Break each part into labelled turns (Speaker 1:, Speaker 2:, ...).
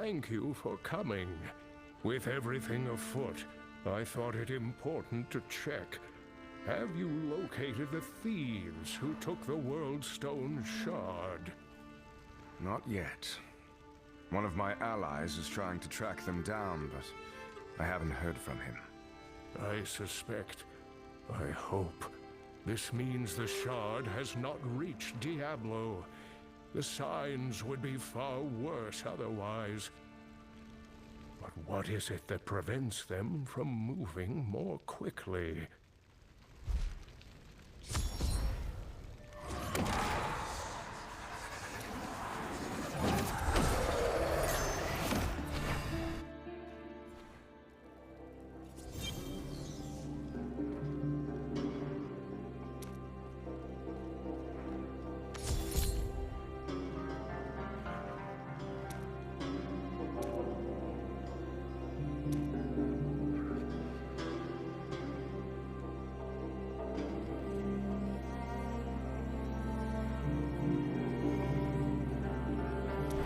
Speaker 1: thank you for coming. With everything afoot, I thought it important to check. Have you located the thieves who took the World Stone Shard?
Speaker 2: Not yet. One of my allies is trying to track them down, but I haven't heard from him.
Speaker 1: I suspect. I hope. This means the shard has not reached Diablo. The signs would be far worse otherwise. But what is it that prevents them from moving more quickly?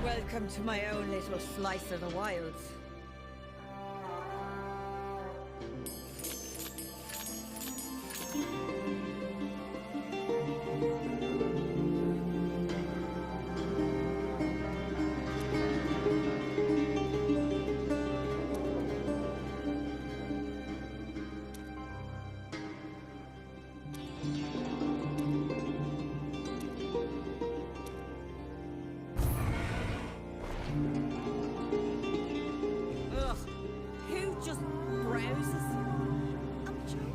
Speaker 3: Welcome to my own little slice of the wilds. Ugh, who just browses? I'm joking.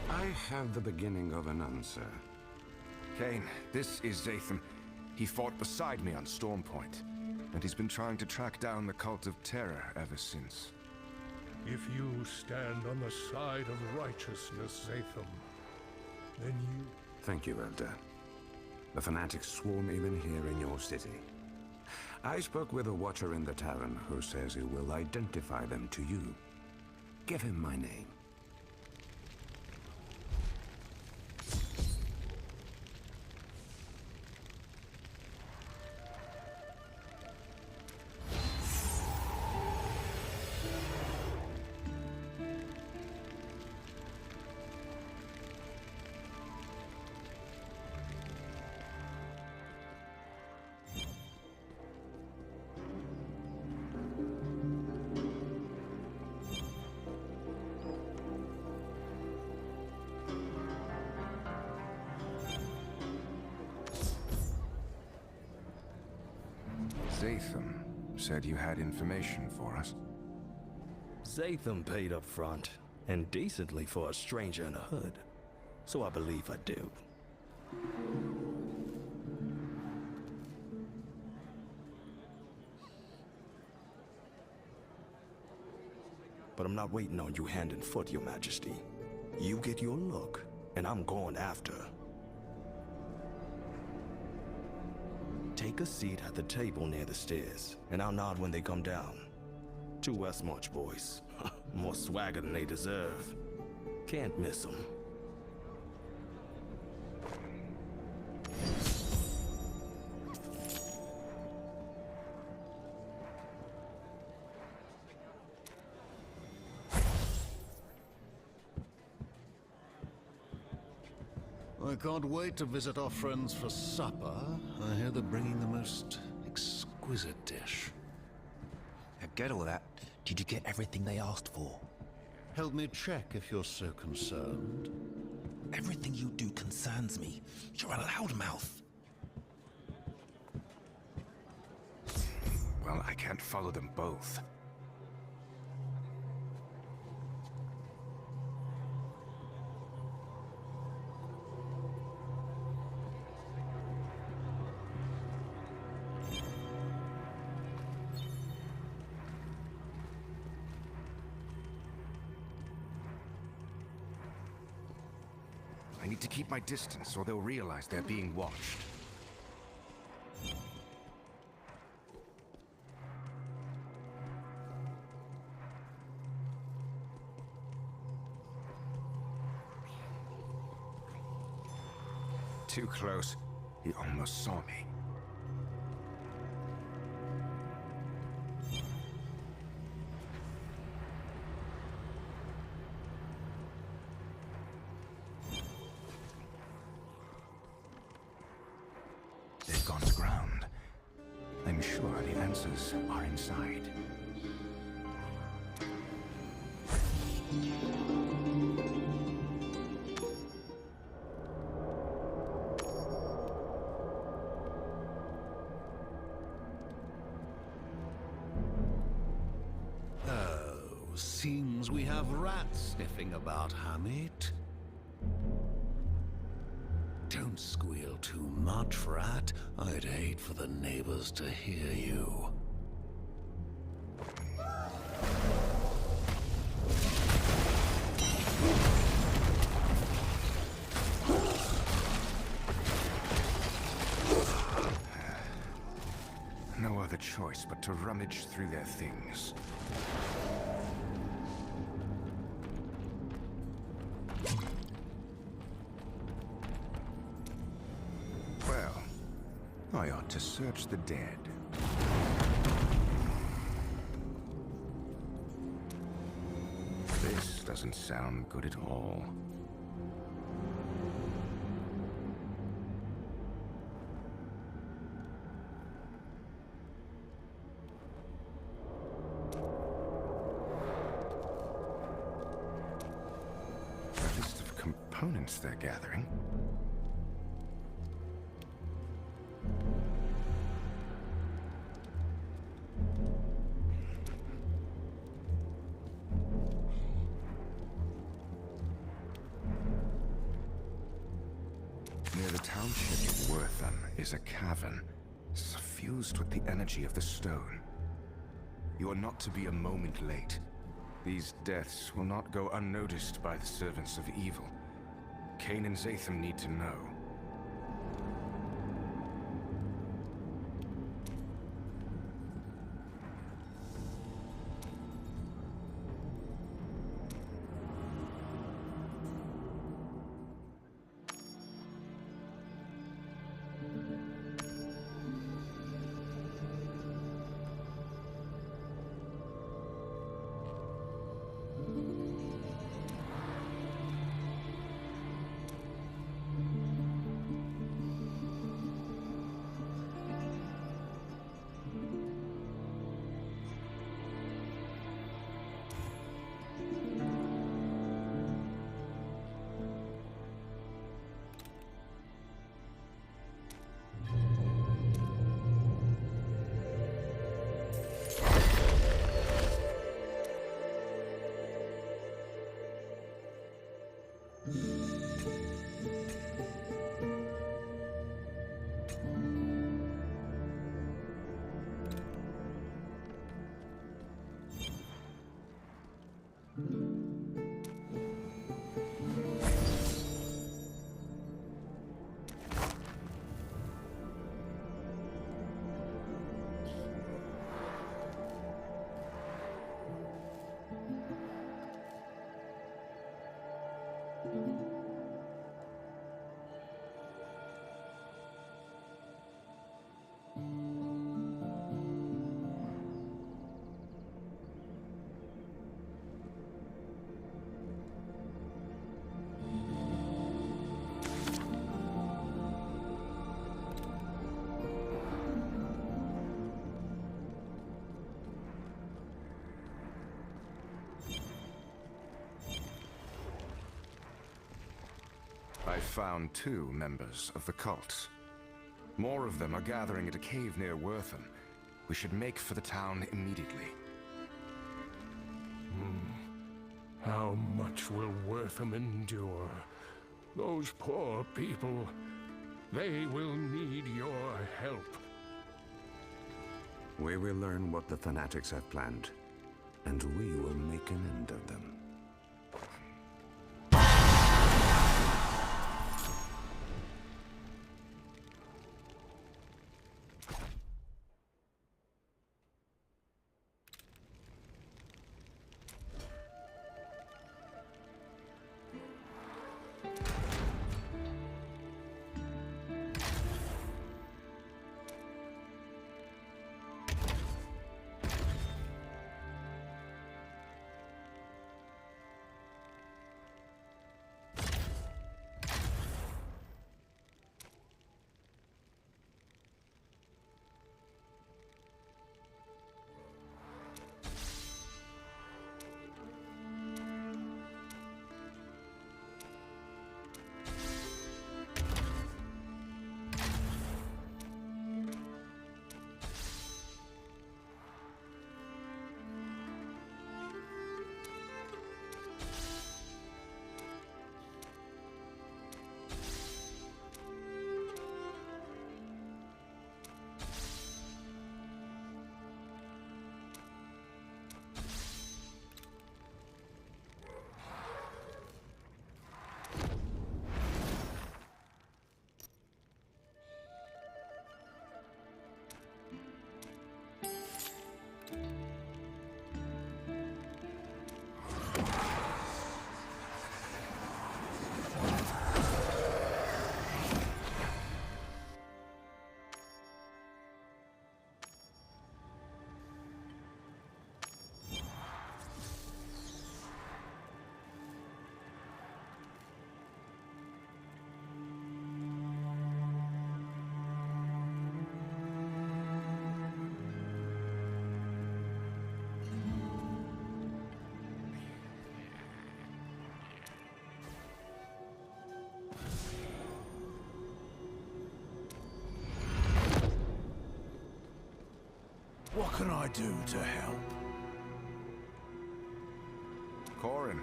Speaker 4: I have the beginning of an answer.
Speaker 2: Kane, this is Zatham. He fought beside me on Stormpoint, and he's been trying to track down the Cult of Terror ever since.
Speaker 1: If you stand on the side of righteousness, Zatham, then you...
Speaker 4: Thank you, Elder. The fanatics swarm even here in your city. I spoke with a watcher in the tavern who says he will identify them to you. Give him my name.
Speaker 2: Zatham said you had information for us.
Speaker 5: Zatham paid up front, and decently for a stranger in the hood. So I believe I do. But I'm not waiting on you hand and foot, Your Majesty. You get your look, and I'm going after. Take a seat at the table near the stairs, and I'll nod when they come down. 2 Westmarch boys. More swagger than they deserve. Can't miss them.
Speaker 6: I can't wait to visit our friends for supper, I hear they're bringing the most exquisite dish.
Speaker 7: Forget all that. Did you get everything they asked for?
Speaker 6: Help me check if you're so concerned.
Speaker 7: Everything you do concerns me. You're a loudmouth.
Speaker 2: Well, I can't follow them both. I need to keep my distance, or they'll realize they're being watched. Too close. He almost saw me. They've gone to ground. I'm sure the answers are inside.
Speaker 6: Oh, seems we have rats sniffing about, Hamid. Don't squeal too much, rat. I'd hate for the neighbors to hear you.
Speaker 2: No other choice but to rummage through their things. Well, I ought to search the dead. This doesn't sound good at all. A list of components they're gathering. Near the township of Wortham is a cavern, suffused with the energy of the stone. You are not to be a moment late. These deaths will not go unnoticed by the servants of evil. Cain and Zatham need to know. I found 2 members of the cult. More of them are gathering at a cave near Wortham. We should make for the town immediately.
Speaker 1: How much will Wortham endure? Those poor people, they will need your help.
Speaker 4: We will learn what the fanatics have planned, and we will make an end of them.
Speaker 8: What can I do to help?
Speaker 2: Corin,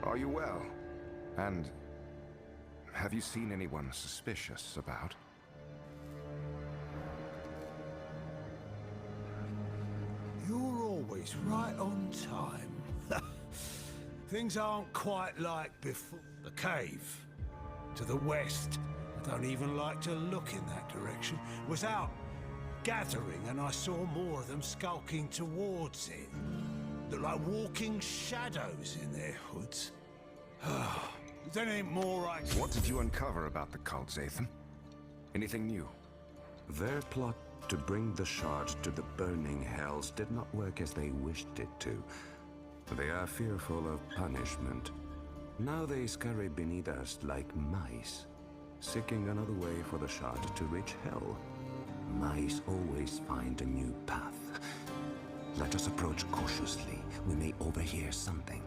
Speaker 2: are you well? And have you seen anyone suspicious about?
Speaker 8: You're always right on time. Things aren't quite like before. The cave to the west, I don't even like to look in that direction, was out gathering, and I saw more of them skulking towards it. They're like walking shadows in their hoods. There ain't more I can...
Speaker 2: What did you uncover about the cult, Zathan? Anything new?
Speaker 4: Their plot to bring the shard to the burning hells did not work as they wished it to. They are fearful of punishment. Now they scurry beneath us like mice, seeking another way for the shard to reach hell. Mice always find a new path. Let us approach cautiously. We may overhear something.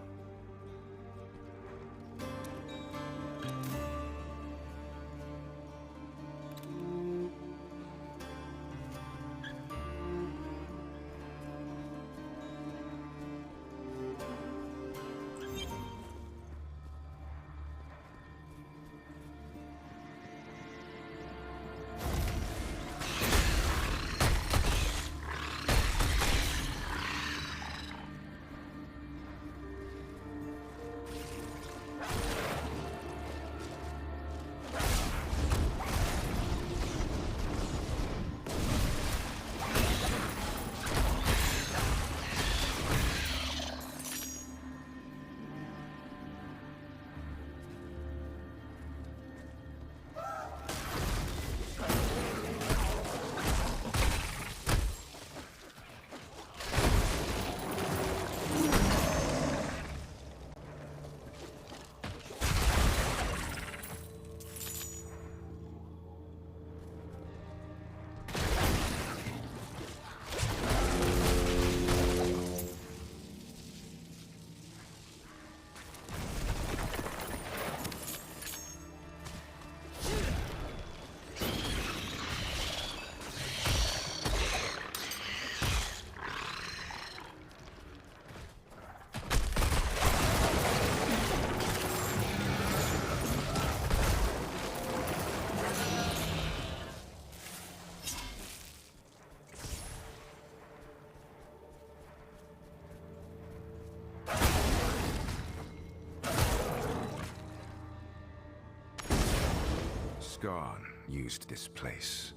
Speaker 2: gone used this place.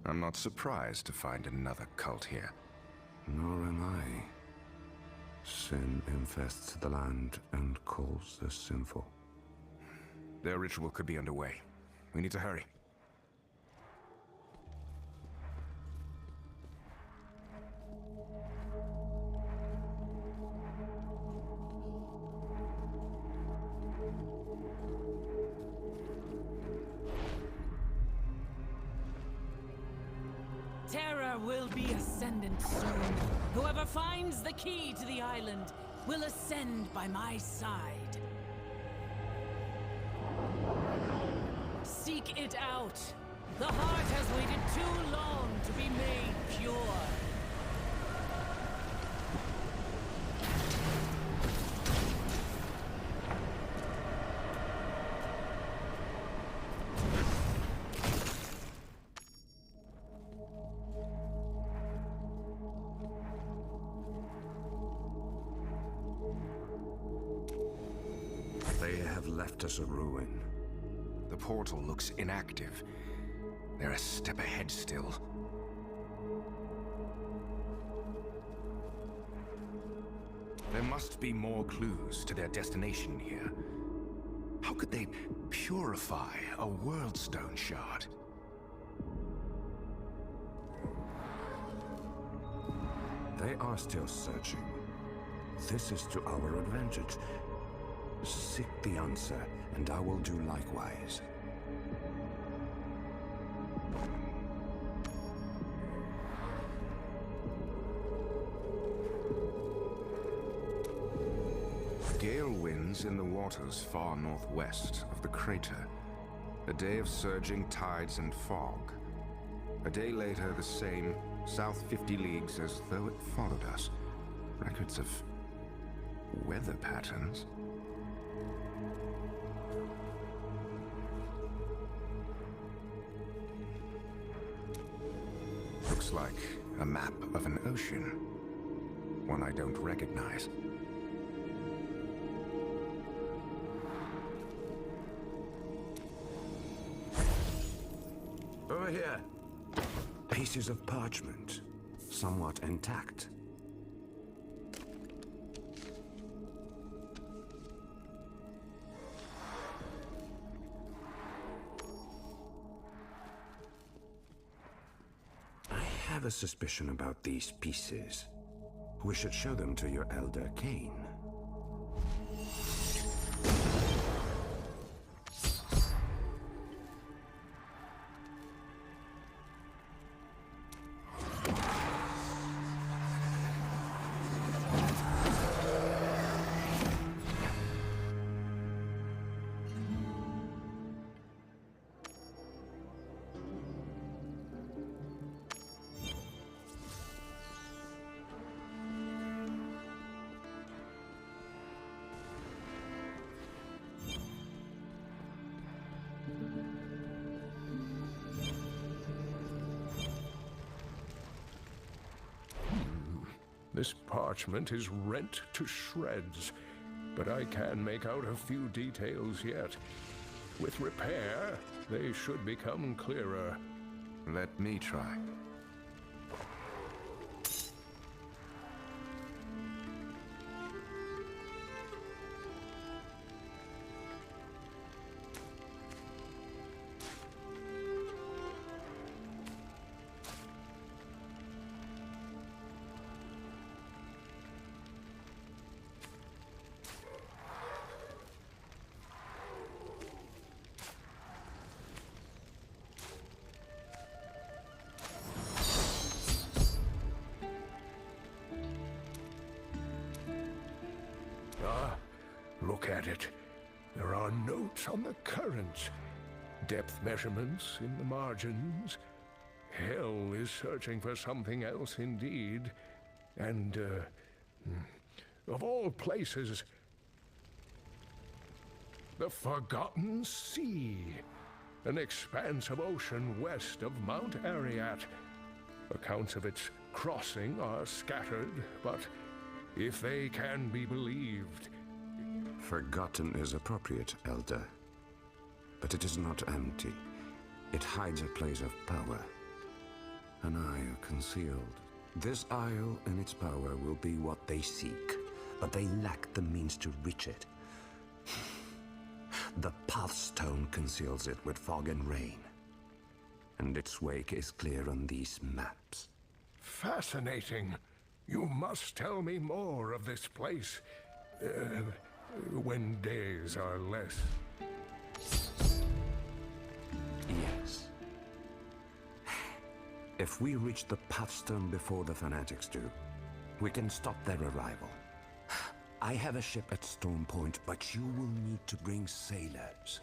Speaker 2: I'm not surprised to find another cult here.
Speaker 4: Nor am I. Sin infests the land and calls the sinful.
Speaker 2: Their ritual could be underway. We need to hurry.
Speaker 9: Terror will be ascendant soon. Whoever finds the key to the island will ascend by my side. Seek it out. The heart has waited too long to be made pure.
Speaker 4: They have left us a ruin.
Speaker 2: The portal looks inactive. They're a step ahead still. There must be more clues to their destination here. How could they purify a world stone shard?
Speaker 4: They are still searching. This is to our advantage. Seek the answer, and I will do likewise.
Speaker 2: Gale winds in the waters far northwest of the crater. A day of surging tides and fog. A day later, the same, south 50 leagues as though it followed us. Records of weather patterns. Looks like a map of an ocean. One I don't recognize.
Speaker 4: Over here. Pieces of parchment, somewhat intact. I have a suspicion about these pieces. We should show them to your elder Cain.
Speaker 1: This parchment is rent to shreds, but I can make out a few details yet. With repair, they should become clearer.
Speaker 2: Let me try.
Speaker 1: Look at it. There are notes on the currents, depth measurements in the margins. Hell is searching for something else indeed. And, of all places, the Forgotten Sea, an expanse of ocean west of Mount Ariat. Accounts of its crossing are scattered, but if they can be believed...
Speaker 4: Forgotten is appropriate, Elder. but it is not empty. It hides a place of power. An isle concealed. This isle and its power will be what they seek, but they lack the means to reach it. The Pathstone conceals it with fog and rain, and its wake is clear on these maps.
Speaker 1: Fascinating. You must tell me more of this place. When days are less.
Speaker 4: Yes. If we reach the Pathstone before the Fanatics do, we can stop their arrival. I have a ship at Storm Point, but you will need to bring sailors.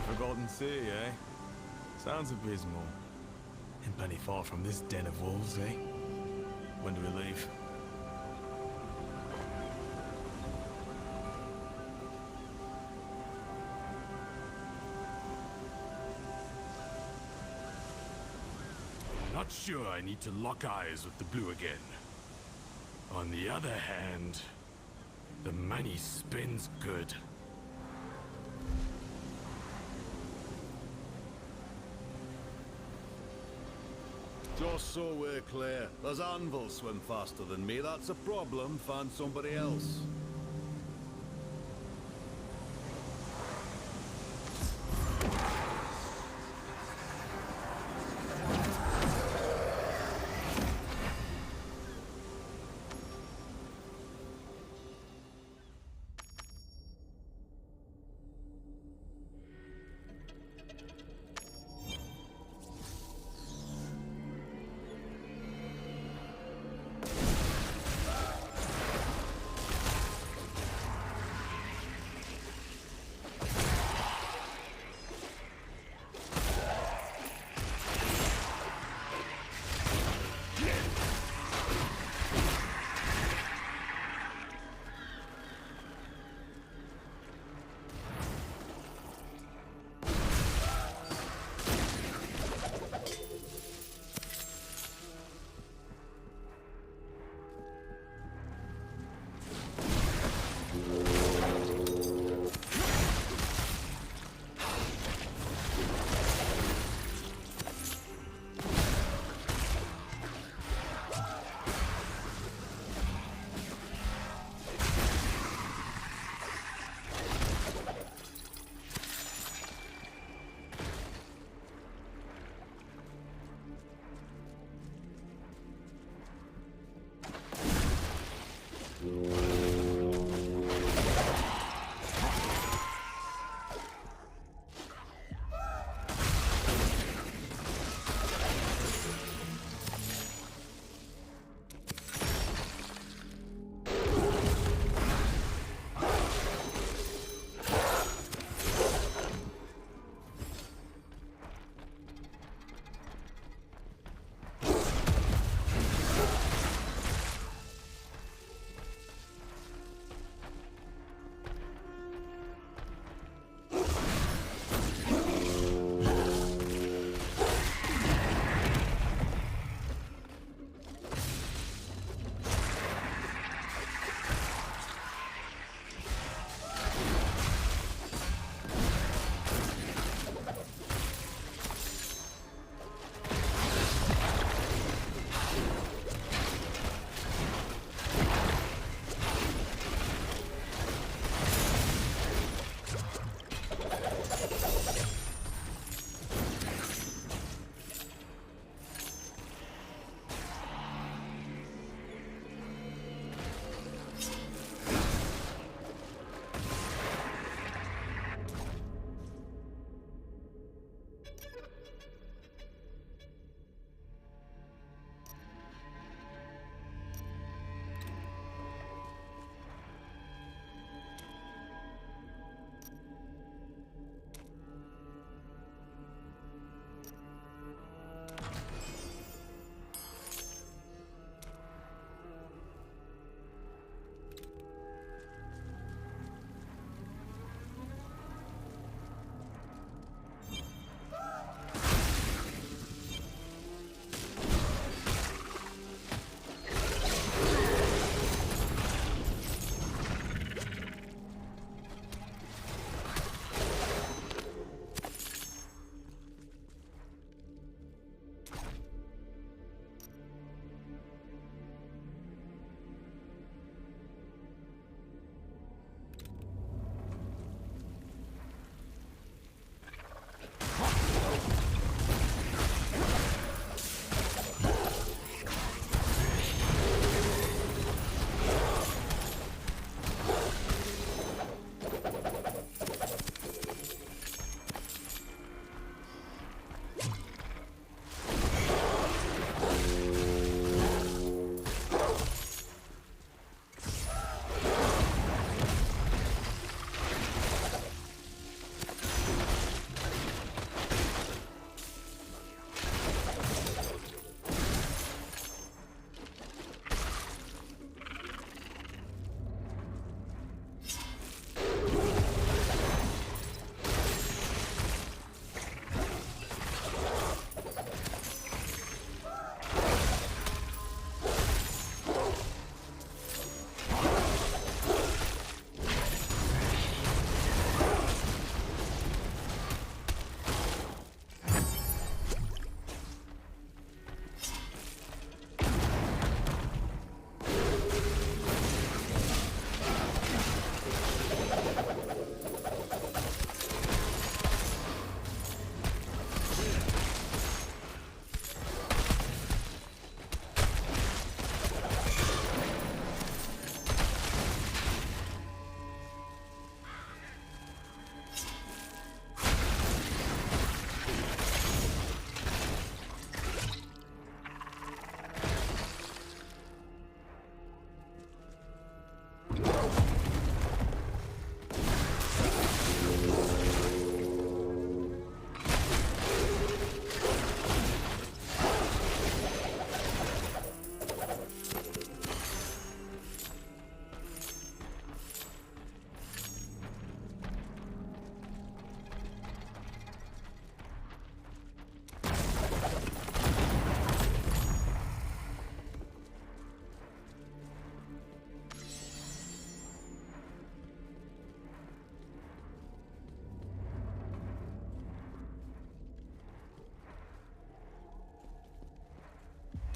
Speaker 5: Forgotten Sea, eh? Sounds abysmal. And plenty far from this den of wolves, eh? When do we leave?
Speaker 10: Not sure I need to lock eyes with the blue again. On the other hand, the money spins good.
Speaker 11: Just so we're clear, there's anvils swim faster than me. That's a problem. Find somebody else.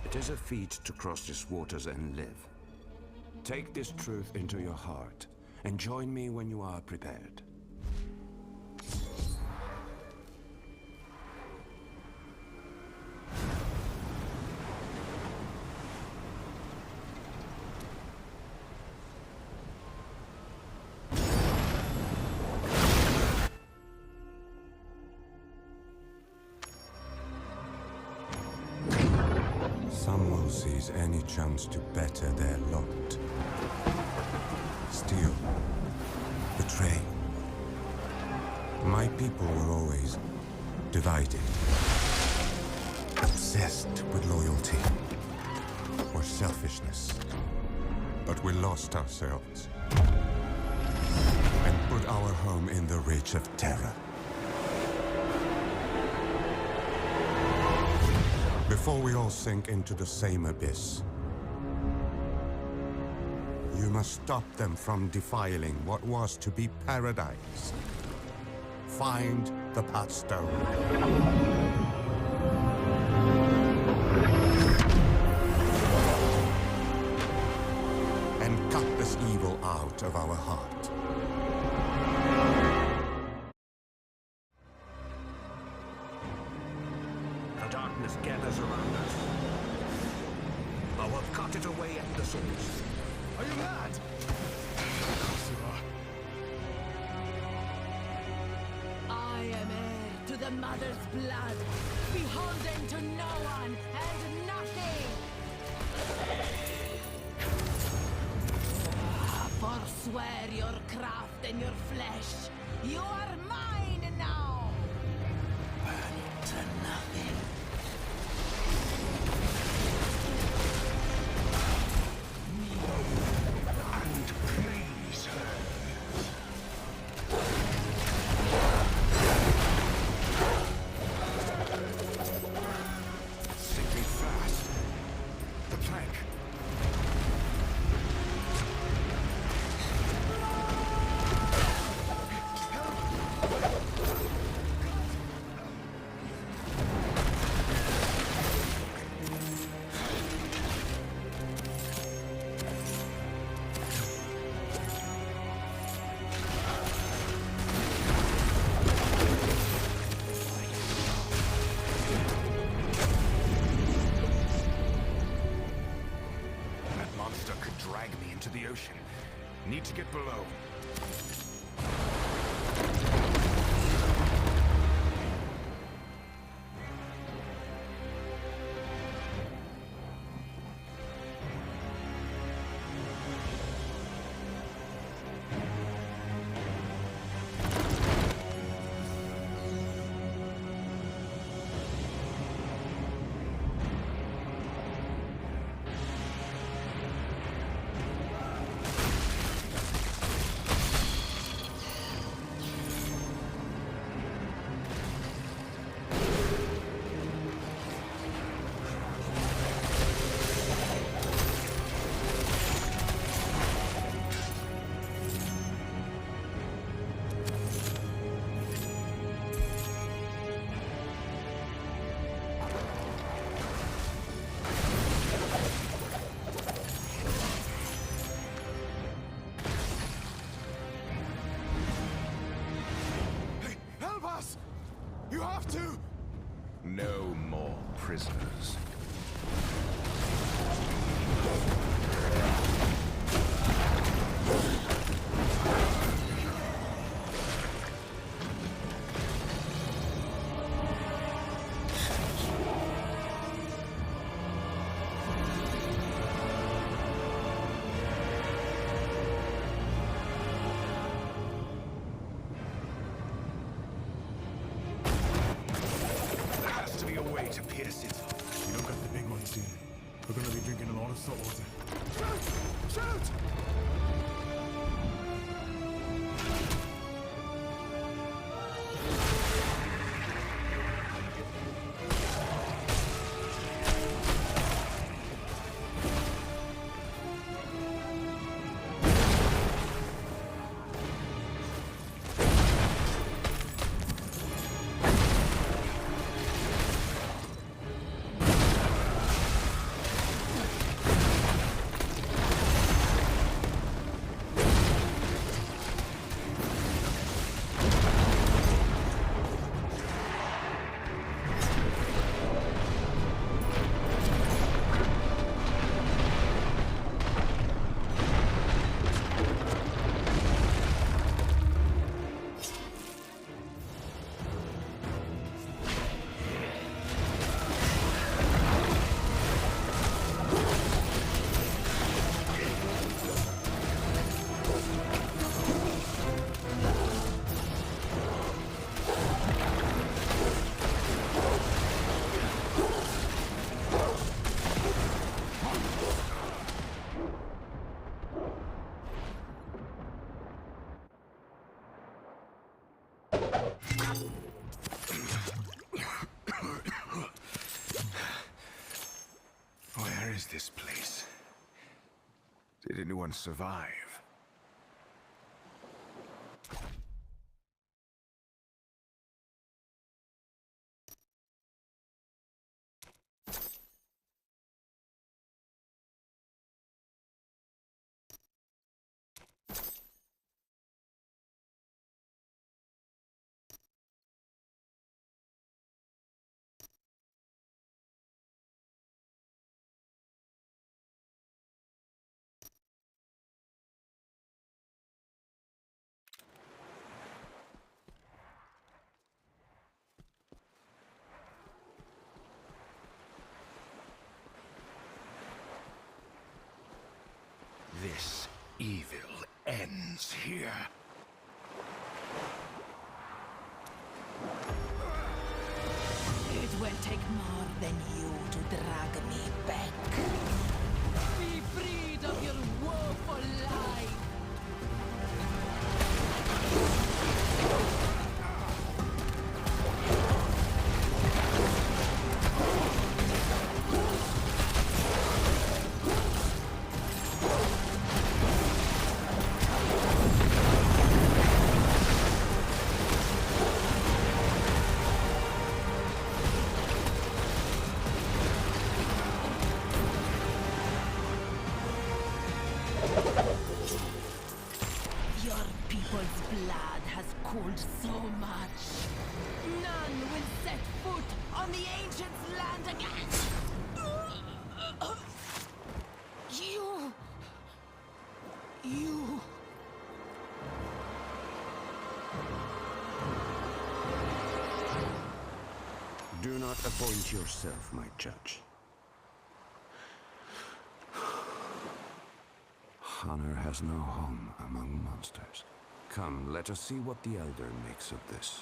Speaker 4: It is a feat to cross these waters and live. Take this truth into your heart, and join me when you are prepared.
Speaker 12: Some will seize any chance to better their lot. Steal. Betray. My people were always divided. Obsessed with loyalty. Or selfishness. But we lost ourselves. And put our home in the reach of terror. Before we all sink into the same abyss, you must stop them from defiling what was to be paradise. Find the Pathstone. And cut this evil out of our heart.
Speaker 4: The darkness gathers around us. I will cut it away at the source.
Speaker 8: Are you mad? Of course you are.
Speaker 9: I am heir to the mother's blood, beholden to no one and nothing. Forswear your craft and your flesh. You are mine now. Burn to nothing.
Speaker 2: And please her. Simply fast. The plank. That monster could drag me into the ocean. Need to get below.
Speaker 8: You have to!
Speaker 2: No more prisoners. To pierce it.
Speaker 10: You don't got the big one soon. We're gonna be drinking a lot of salt water.
Speaker 8: Shoot! Shoot!
Speaker 2: Where is this place? Did anyone survive? This evil ends here.
Speaker 9: It will take more than you to drag me back. Be freed of your woeful life. Blood has cooled so much. None will set foot on the ancients' land again. You.
Speaker 4: Do not appoint yourself my judge. Honor has no home among monsters. Come, let us see what the Elder makes of this.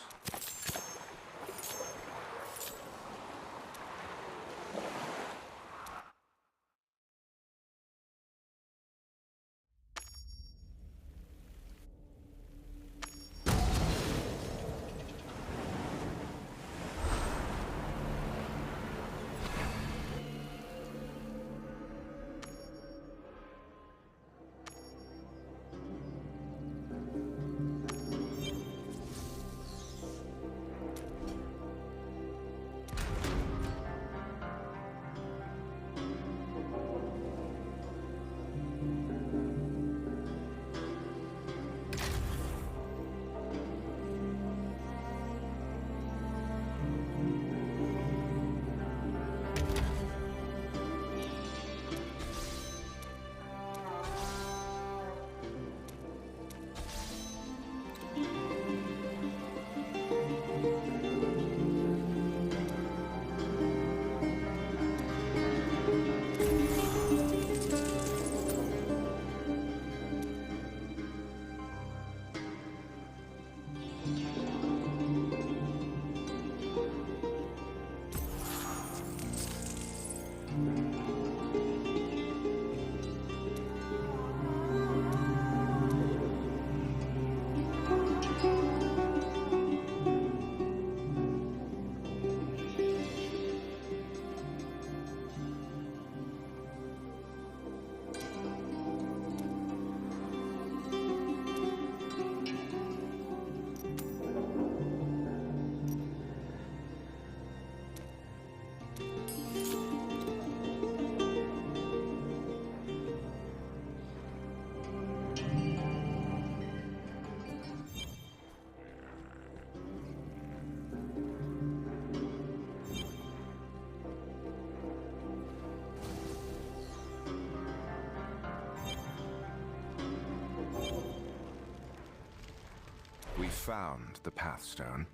Speaker 2: We found the Pathstone.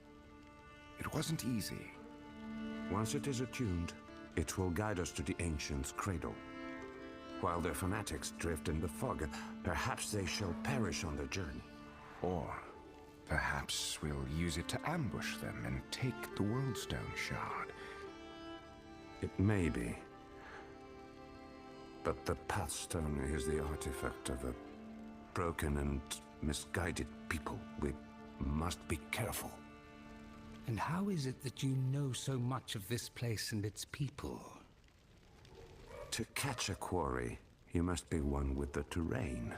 Speaker 2: It wasn't easy.
Speaker 4: Once it is attuned, it will guide us to the Ancients' cradle. While their fanatics drift in the fog, perhaps they shall perish on their journey.
Speaker 2: Or perhaps we'll use it to ambush them and take the Worldstone shard.
Speaker 4: It may be. But the Pathstone is the artifact of a broken and misguided people. We must be careful.
Speaker 13: And how is it that you know so much of this place and its people?
Speaker 4: To catch a quarry, you must be one with the terrain.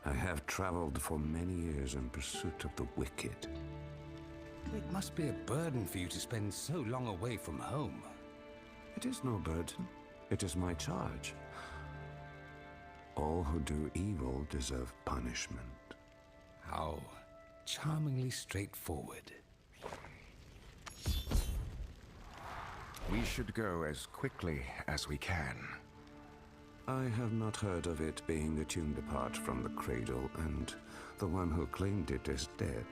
Speaker 4: I have traveled for many years in pursuit of the wicked.
Speaker 13: It must be a burden for you to spend so long away from home.
Speaker 4: It is no burden. It is my charge. All who do evil deserve punishment.
Speaker 13: How charmingly straightforward.
Speaker 2: We should go as quickly as we can.
Speaker 4: I have not heard of it being attuned apart from the cradle, and the one who claimed it is dead.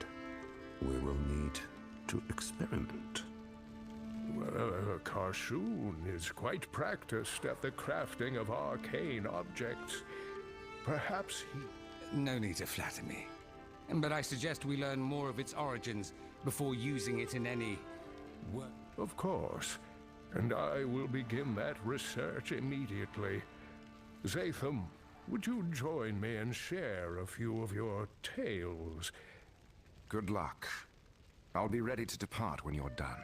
Speaker 4: We will need to experiment.
Speaker 1: Well, Karshoon is quite practiced at the crafting of arcane objects. Perhaps he...
Speaker 13: No need to flatter me. But I suggest we learn more of its origins before using it in any work.
Speaker 1: Of course. And I will begin that research immediately. Zatham, would you join me and share a few of your tales?
Speaker 2: Good luck. I'll be ready to depart when you're done.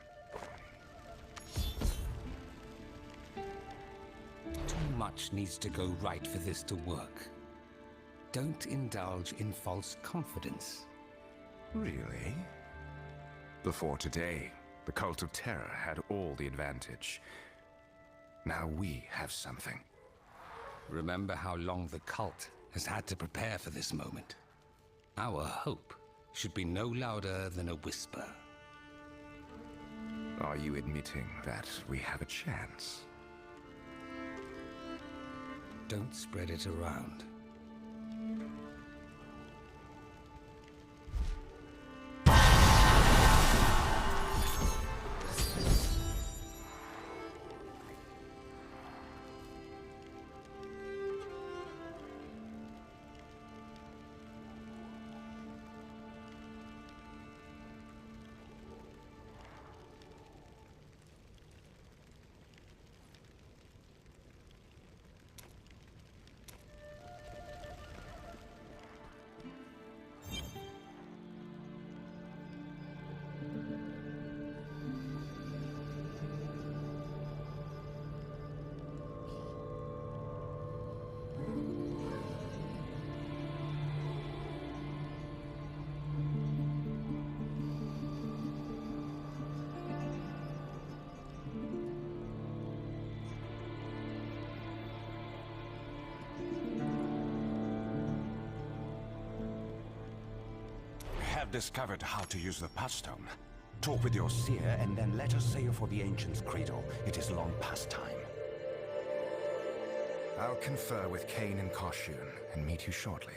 Speaker 13: Too much needs to go right for this to work. Don't indulge in false confidence.
Speaker 2: Really? Before today, the Cult of Terror had all the advantage. Now we have something.
Speaker 13: Remember how long the cult has had to prepare for this moment. Our hope should be no louder than a whisper.
Speaker 2: Are you admitting that we have a chance?
Speaker 13: Don't spread it around.
Speaker 12: Discovered how to use the Pathstone. Talk with your seer, and then let us sail for the Ancients' cradle. It is long past time.
Speaker 2: I'll confer with Kane and Karshoon and meet you shortly.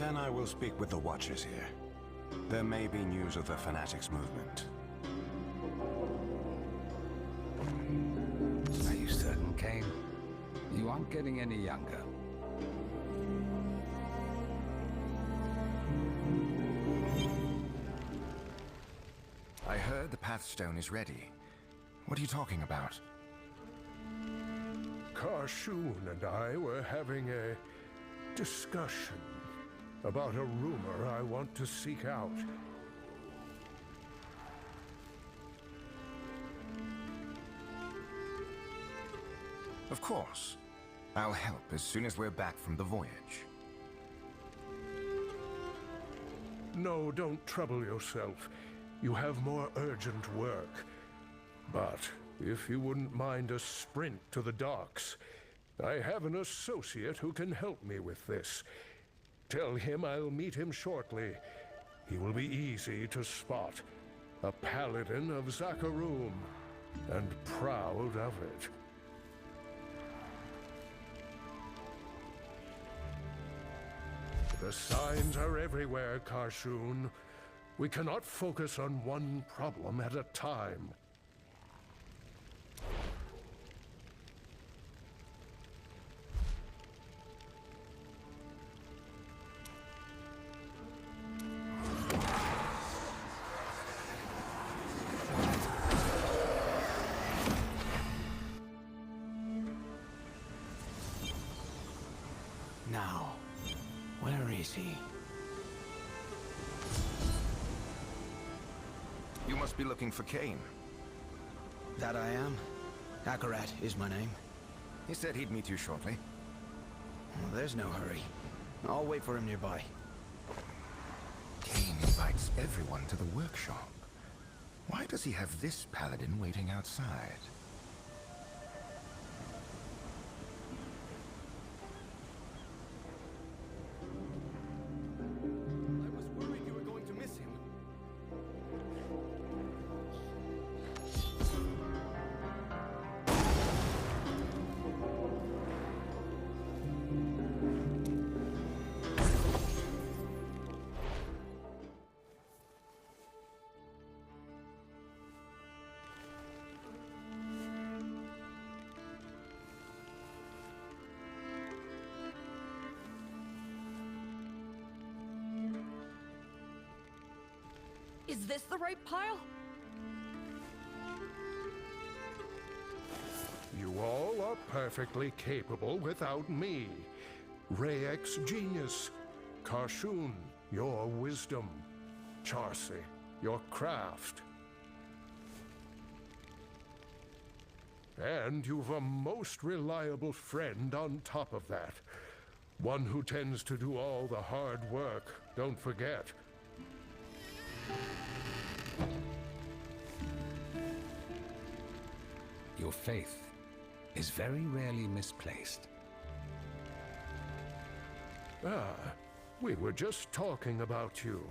Speaker 2: Then I will speak with the Watchers here. There may be news of the Fanatics movement.
Speaker 13: Are you certain, Kane? You aren't getting any younger.
Speaker 2: I heard the Pathstone is ready. What are you talking about?
Speaker 1: Karshoon and I were having a discussion about a rumor I want to seek out.
Speaker 2: Of course. I'll help as soon as we're back from the voyage.
Speaker 1: No, don't trouble yourself. You have more urgent work. But if you wouldn't mind a sprint to the docks, I have an associate who can help me with this. Tell him I'll meet him shortly. He will be easy to spot. A paladin of Zakharum, and proud of it. The signs are everywhere, Karshoon. We cannot focus on one problem at a time.
Speaker 8: Now, where is he?
Speaker 2: You must be looking for Kane.
Speaker 7: That I am. Akarat is my name.
Speaker 2: He said he'd meet you shortly.
Speaker 7: Well, there's no hurry. I'll wait for him nearby.
Speaker 2: Kane invites everyone to the workshop. Why does he have this paladin waiting outside?
Speaker 5: I was worried you were going to miss him.
Speaker 3: Is this the right pile?
Speaker 1: You all are perfectly capable without me. Rayek's genius. Karshoon, your wisdom. Charcy, your craft. And you've a most reliable friend on top of that. One who tends to do all the hard work, don't forget.
Speaker 13: Your faith is very rarely misplaced.
Speaker 1: Ah, we were just talking about you.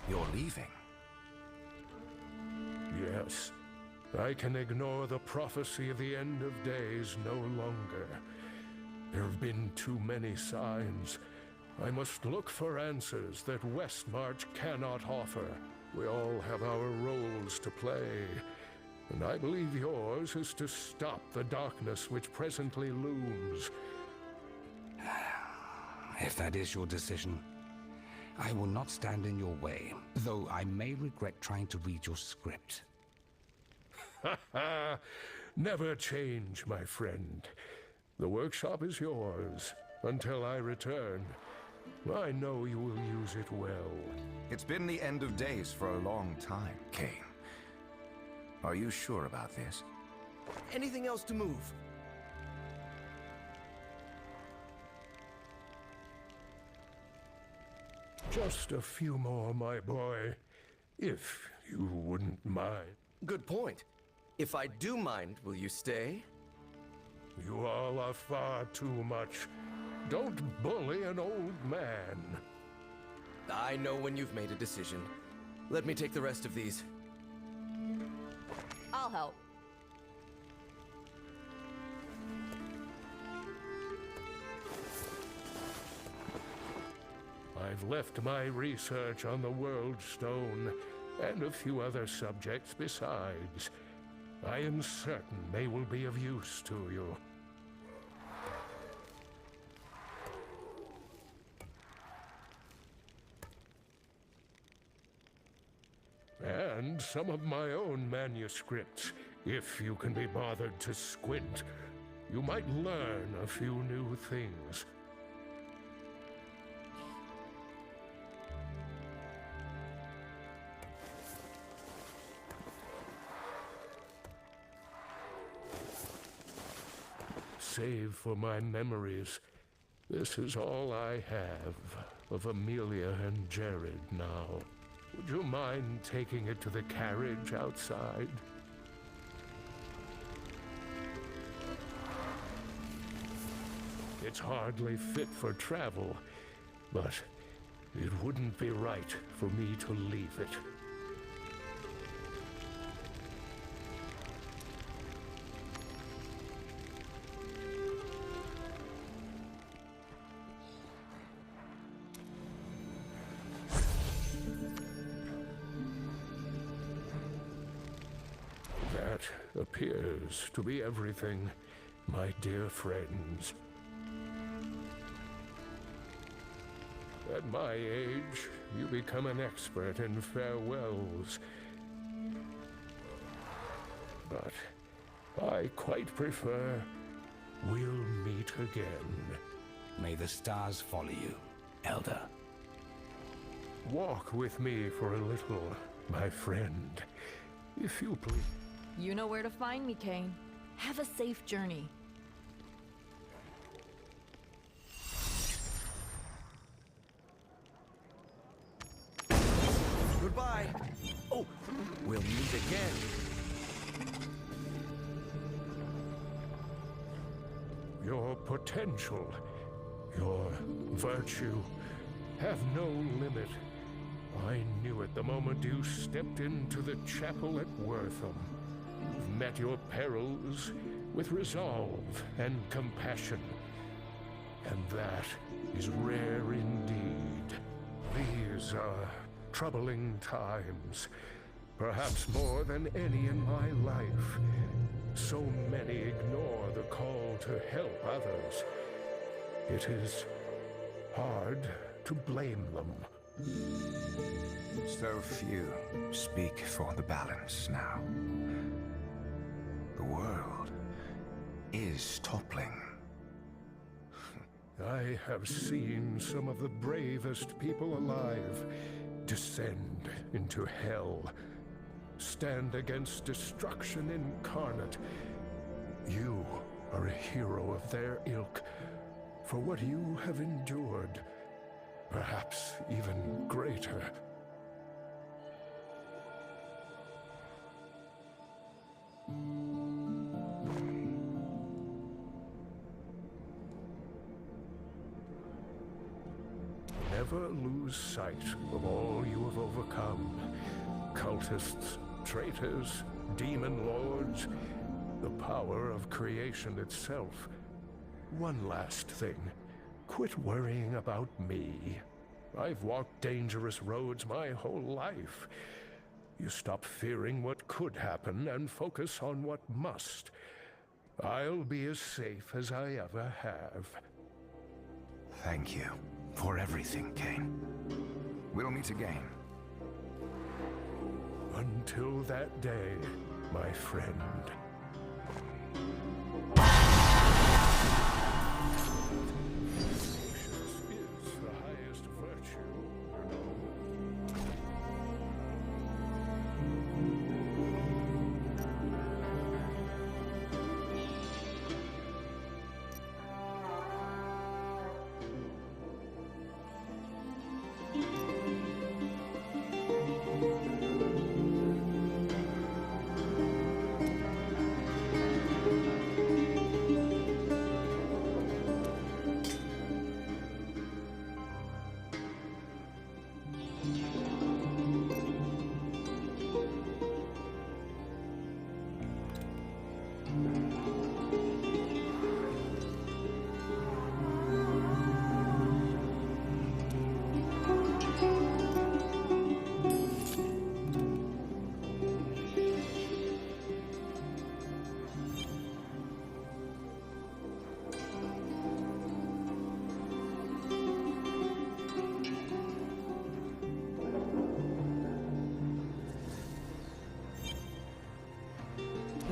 Speaker 2: You're leaving?
Speaker 1: Yes. I can ignore the prophecy of the end of days no longer. There have been too many signs. I must look for answers that Westmarch cannot offer. We all have our roles to play, and I believe yours is to stop the darkness which presently looms.
Speaker 13: If that is your decision, I will not stand in your way, though I may regret trying to read your script.
Speaker 1: Ha ha! Never change, my friend. The workshop is yours until I return. I know you will use it well.
Speaker 2: It's been the end of days for a long time, Kane. Are you sure about this?
Speaker 5: Anything else to move?
Speaker 1: Just a few more, my boy, if you wouldn't mind.
Speaker 5: Good point. If I do mind, will you stay?
Speaker 1: You all are far too much. Don't bully an old man.
Speaker 5: I know when you've made a decision. Let me take the rest of these.
Speaker 3: I'll help.
Speaker 1: I've left my research on the World Stone and a few other subjects besides. I am certain they will be of use to you. And some of my own manuscripts, if you can be bothered to squint. You might learn a few new things. Save for my memories, this is all I have of Amelia and Jared now. Would you mind taking it to the carriage outside? It's hardly fit for travel, but it wouldn't be right for me to leave it. That appears to be everything, my dear friends. At my age, you become an expert in farewells. But I quite prefer we'll meet again.
Speaker 13: May the stars follow you, Elder.
Speaker 1: Walk with me for a little, my friend, if you please.
Speaker 3: You know where to find me, Kane. Have a safe journey.
Speaker 5: Goodbye. Oh, we'll meet again.
Speaker 1: Your potential, your virtue, have no limit. I knew it the moment you stepped into the chapel at Wortham. You've met your perils with resolve and compassion. And that is rare indeed. These are troubling times, perhaps more than any in my life. So many ignore the call to help others. It is hard to blame them.
Speaker 2: So few speak for the balance now. The world is toppling.
Speaker 1: I have seen some of the bravest people alive descend into hell, stand against destruction incarnate. You are a hero of their ilk for what you have endured, perhaps even greater. Never lose sight of all you have overcome. Cultists, traitors, demon lords, the power of creation itself. One last thing. Quit worrying about me. I've walked dangerous roads my whole life. You stop fearing what could happen and focus on what must. I'll be as safe as I ever have.
Speaker 2: Thank you for everything, Kane. We'll meet again.
Speaker 1: Until that day, my friend.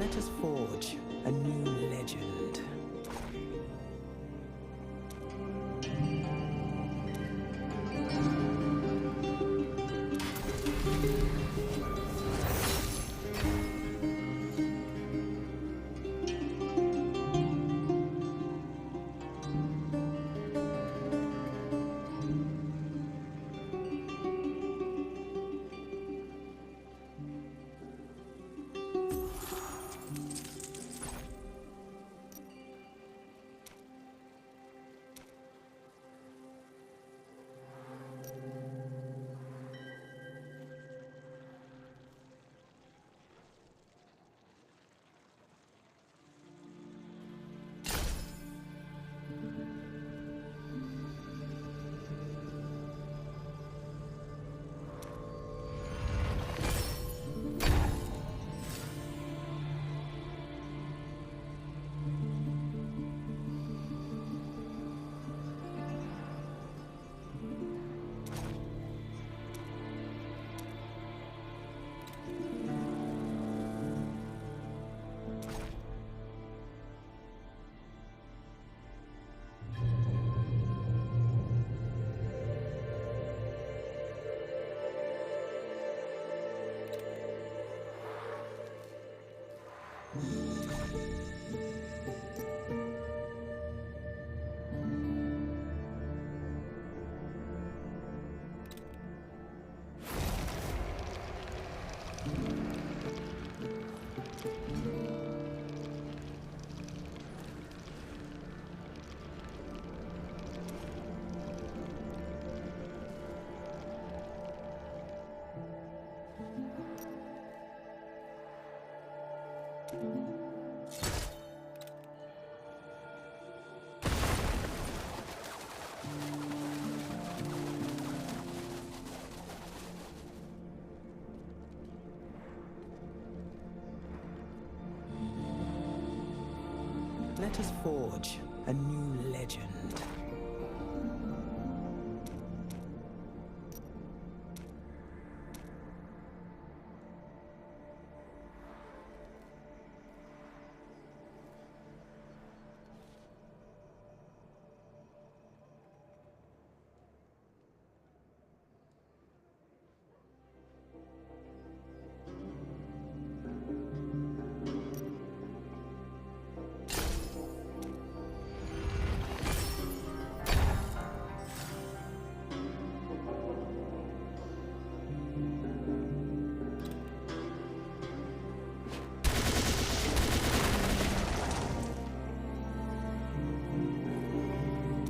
Speaker 14: Let us forge a new legend. Let us forge a new legend.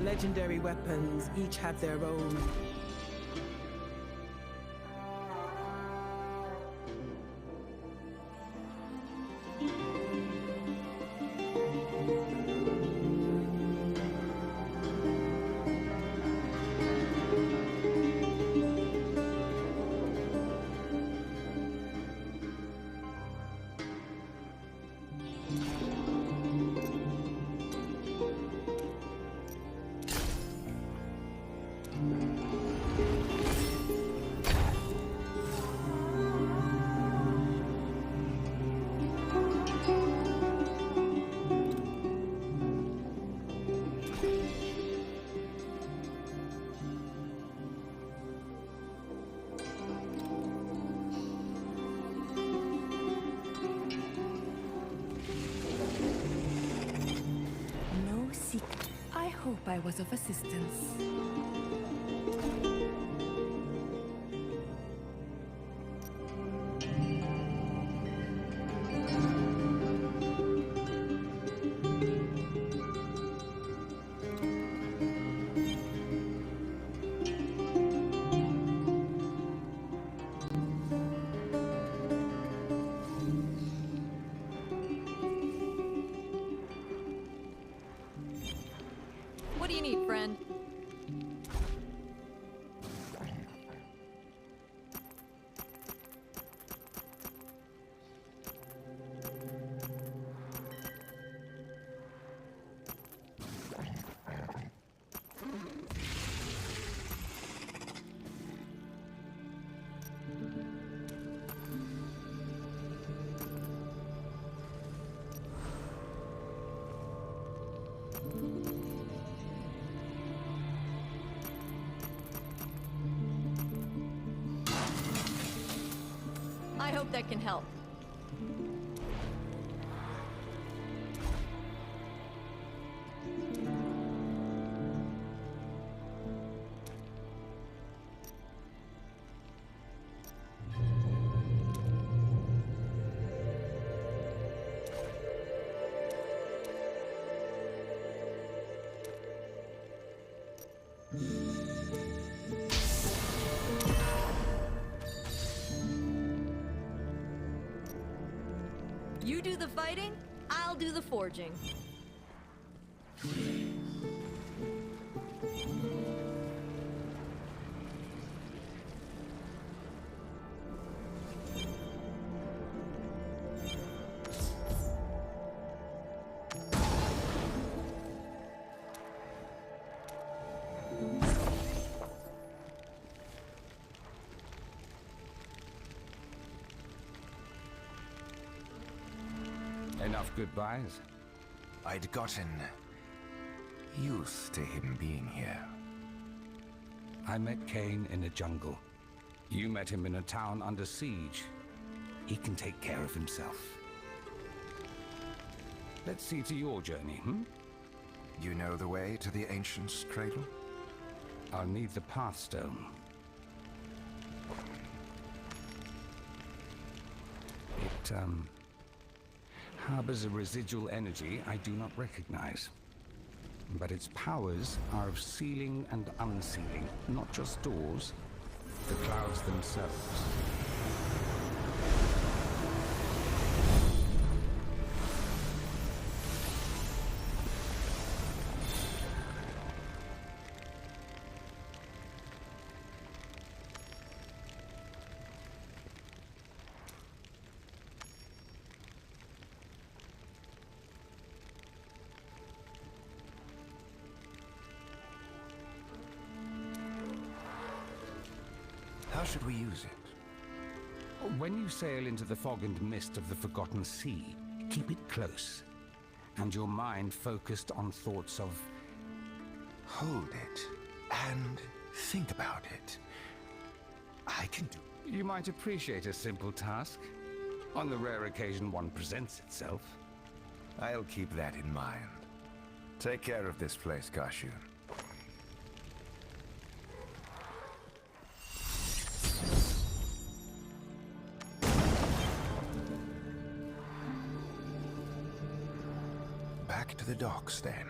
Speaker 14: Legendary weapons each have their own.
Speaker 3: I was of assistance. What do you need, friend? hope that can help. You do the fighting, I'll do the forging.
Speaker 13: Enough goodbyes.
Speaker 2: I'd gotten used to him being here.
Speaker 13: I met Kane in a jungle. You met him in a town under siege. He can take care of himself. Let's see to your journey, hmm?
Speaker 2: You know the way to the Ancient's cradle?
Speaker 13: I'll need the Pathstone. It, harbors a residual energy I do not recognize. But its powers are of sealing and unsealing, not just doors, the clouds themselves.
Speaker 2: How should we use it?
Speaker 13: When you sail into the fog and mist of the Forgotten Sea, keep it close, and your mind focused on thoughts of...
Speaker 2: Hold it, and think about it. I can do...
Speaker 13: You might appreciate a simple task, on the rare occasion one presents itself.
Speaker 2: I'll keep that in mind. Take care of this place, Kashun. Back to the docks, then.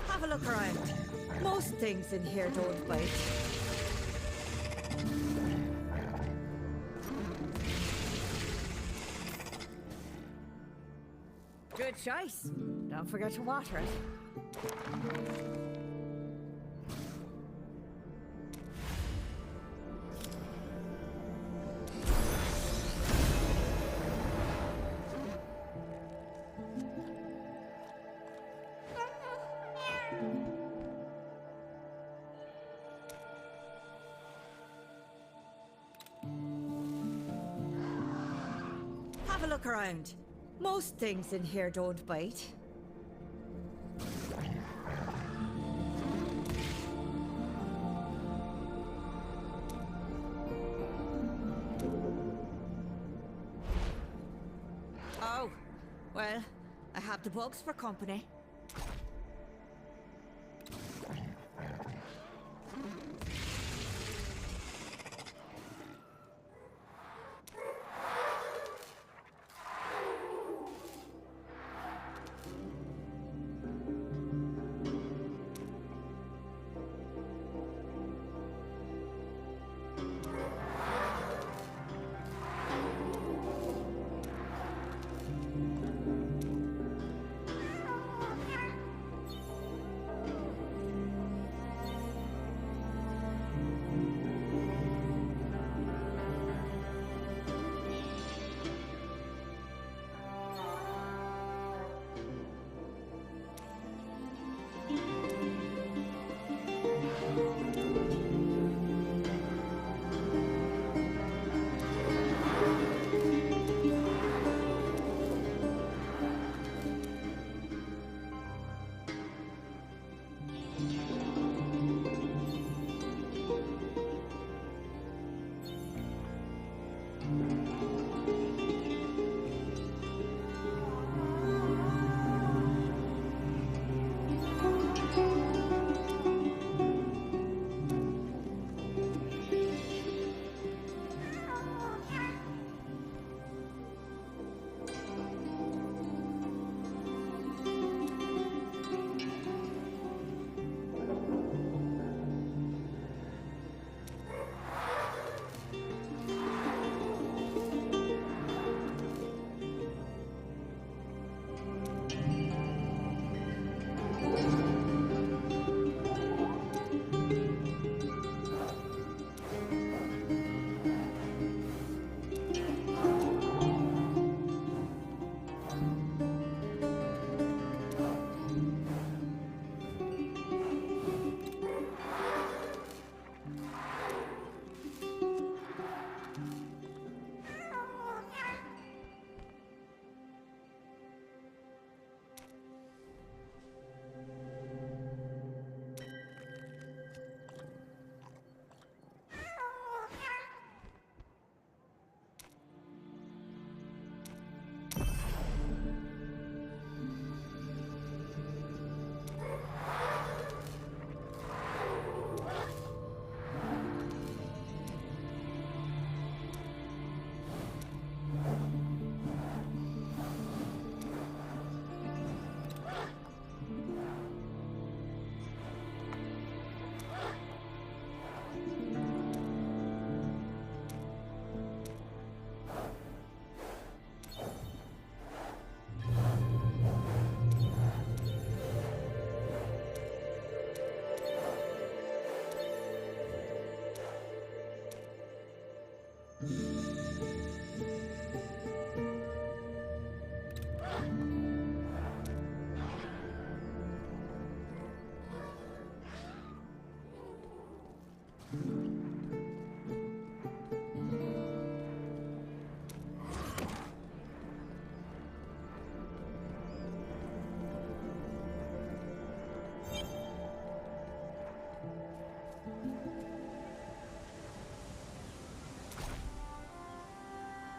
Speaker 3: Have a look around. Most things in here don't bite. Good choice. Don't forget to water it. Have a look around. Most things in here don't bite. Oh, well, I have the bugs for company.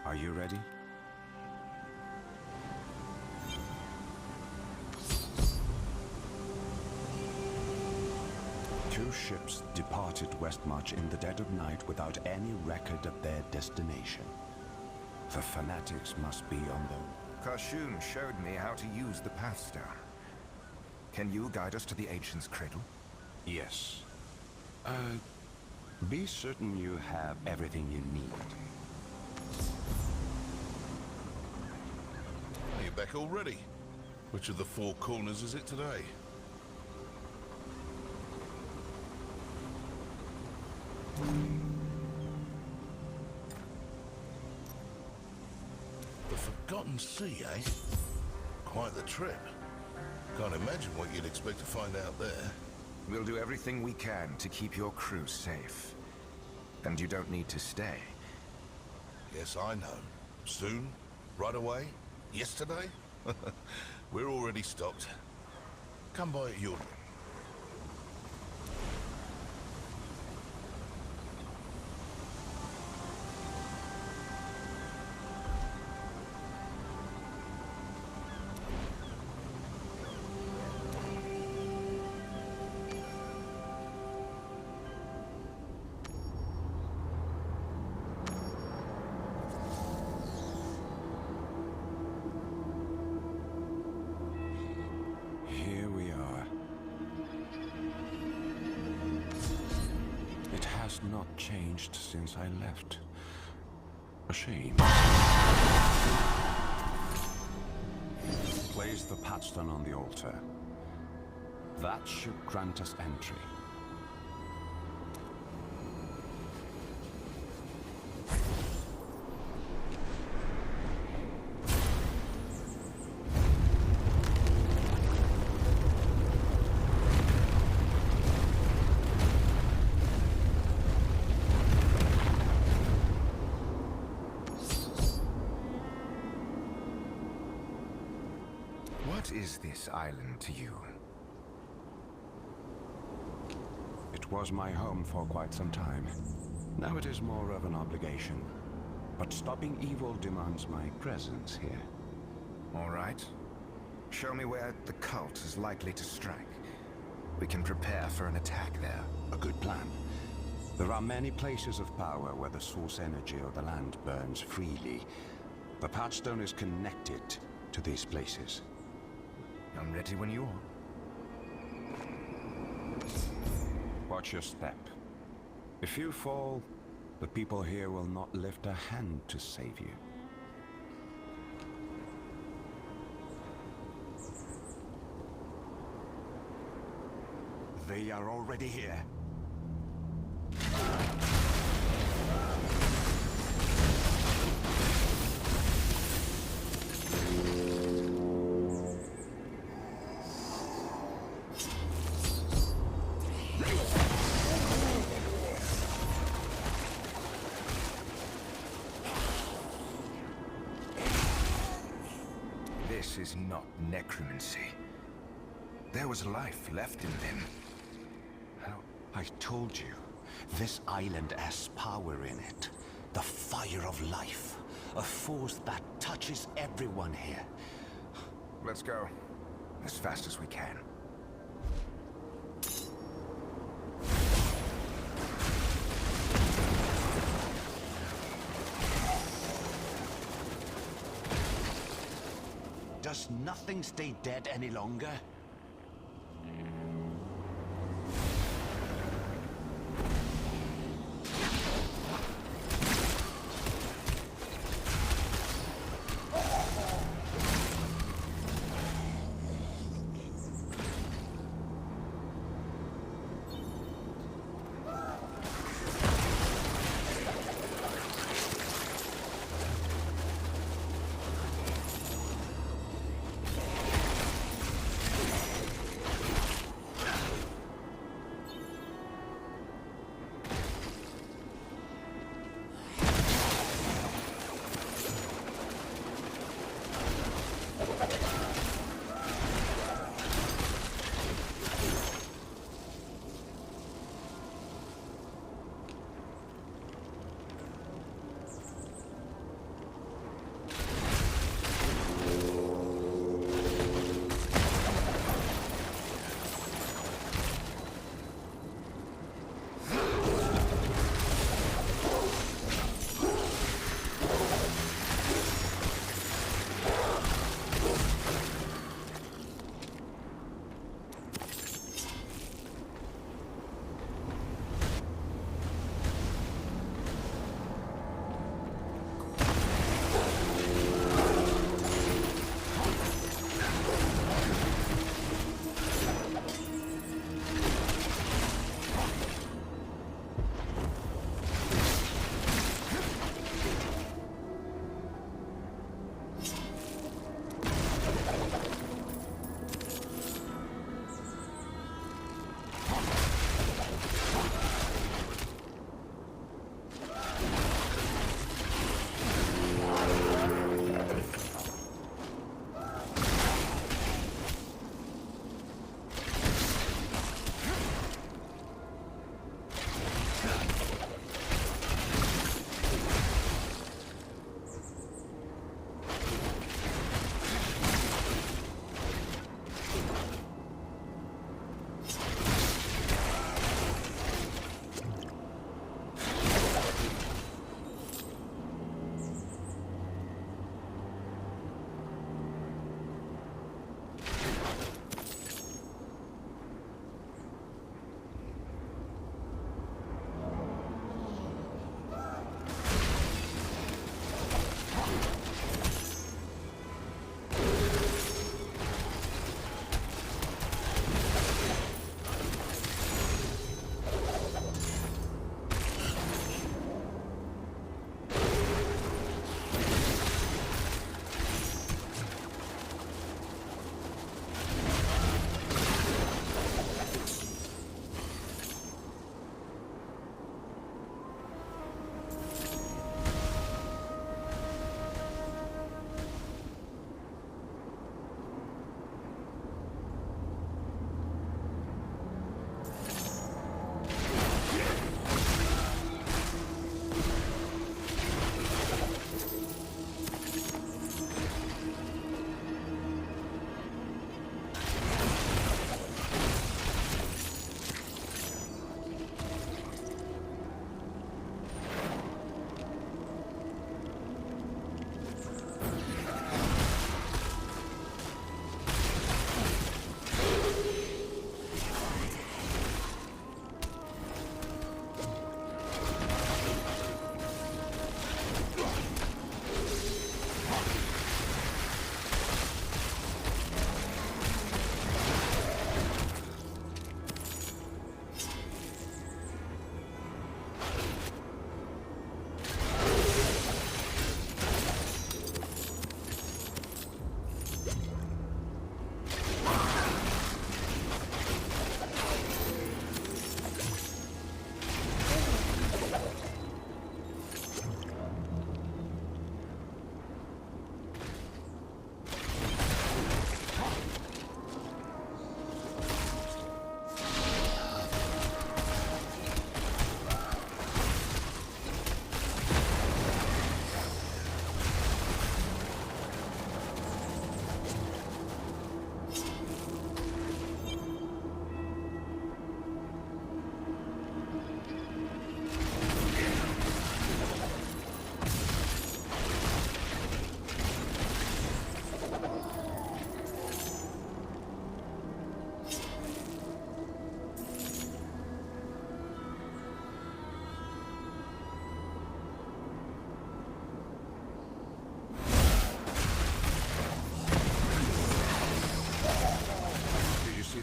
Speaker 4: Are you ready? Two ships departed Westmarch in the dead of night without any record of their destination. The fanatics must be on the...
Speaker 2: Karshun showed me how to use the Pathstone. Can you guide us to the Ancient's cradle?
Speaker 4: Yes. Be certain you have everything you need.
Speaker 15: Are you back already? Which of the four corners is it today? The Forgotten Sea, eh? Quite the trip. Can't imagine what you'd expect to find out there.
Speaker 2: We'll do everything we can to keep your crew safe. And you don't need to stay.
Speaker 15: Yes, I know. Soon? Right away? Yesterday? We're already stocked. Come by at your room.
Speaker 4: Not changed since I left. A shame. Place the Pathstone on the altar. That should grant us entry.
Speaker 2: What is this island to you?
Speaker 4: It was my home for quite some time. Now it is more of an obligation. But stopping evil demands my presence here.
Speaker 2: All right. Show me where the cult is likely to strike. We can prepare for an attack there.
Speaker 4: A good plan. There are many places of power where the source energy of the land burns freely. The Pathstone is connected to these places.
Speaker 2: I'm ready when you are.
Speaker 4: Watch your step. If you fall, the people here will not lift a hand to save you.
Speaker 12: They are already here.
Speaker 2: This is not necromancy. There was life left in them.
Speaker 4: I told you, this island has power in it. The fire of life. A force that touches everyone here.
Speaker 2: Let's go. As fast as we can.
Speaker 4: Does nothing stay dead any longer?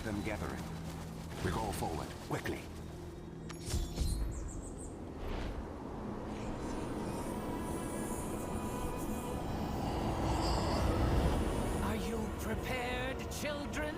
Speaker 4: them gathering. We go forward, quickly.
Speaker 9: Are you prepared, children?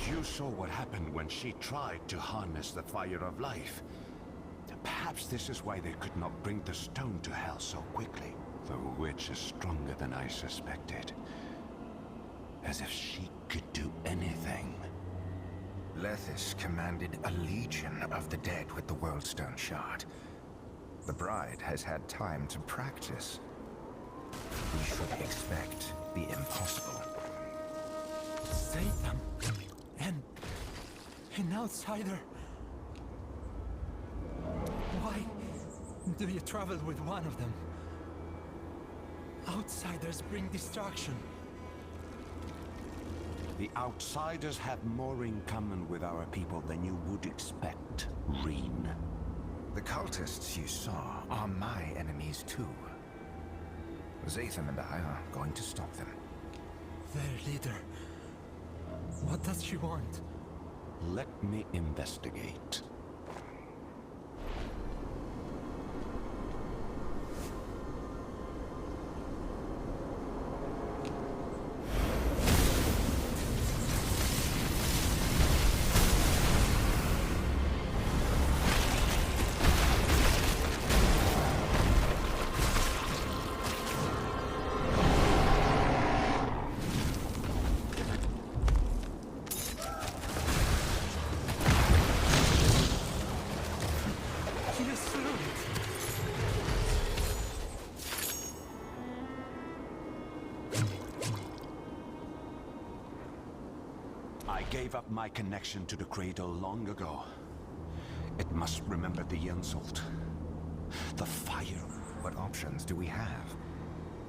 Speaker 4: You saw what happened when she tried to harness the fire of life. Perhaps this is why they could not bring the stone to hell so quickly. The witch is stronger than I suspected. As if she could do anything.
Speaker 2: Lethis commanded a legion of the dead with the Worldstone Shard. The bride has had time to practice. We should expect the impossible.
Speaker 14: Satan and an outsider. Why do you travel with one of them? Outsiders bring destruction.
Speaker 4: The outsiders have more in common with our people than you would expect, Reen.
Speaker 2: The cultists you saw are my enemies too. Zathan and I are going to stop them.
Speaker 14: Their leader. What does she want?
Speaker 4: Let me investigate. I gave up my connection to the cradle long ago. It must remember the insult. The fire.
Speaker 2: What options do we have?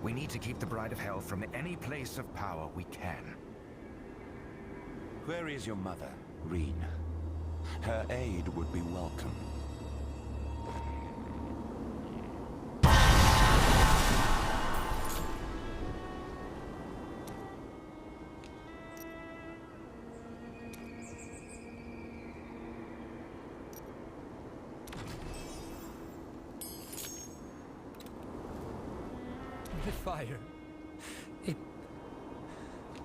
Speaker 2: We need to keep the Bride of Hell from any place of power we can.
Speaker 4: Where is your mother, Reen? Her aid would be welcome.
Speaker 14: The fire. It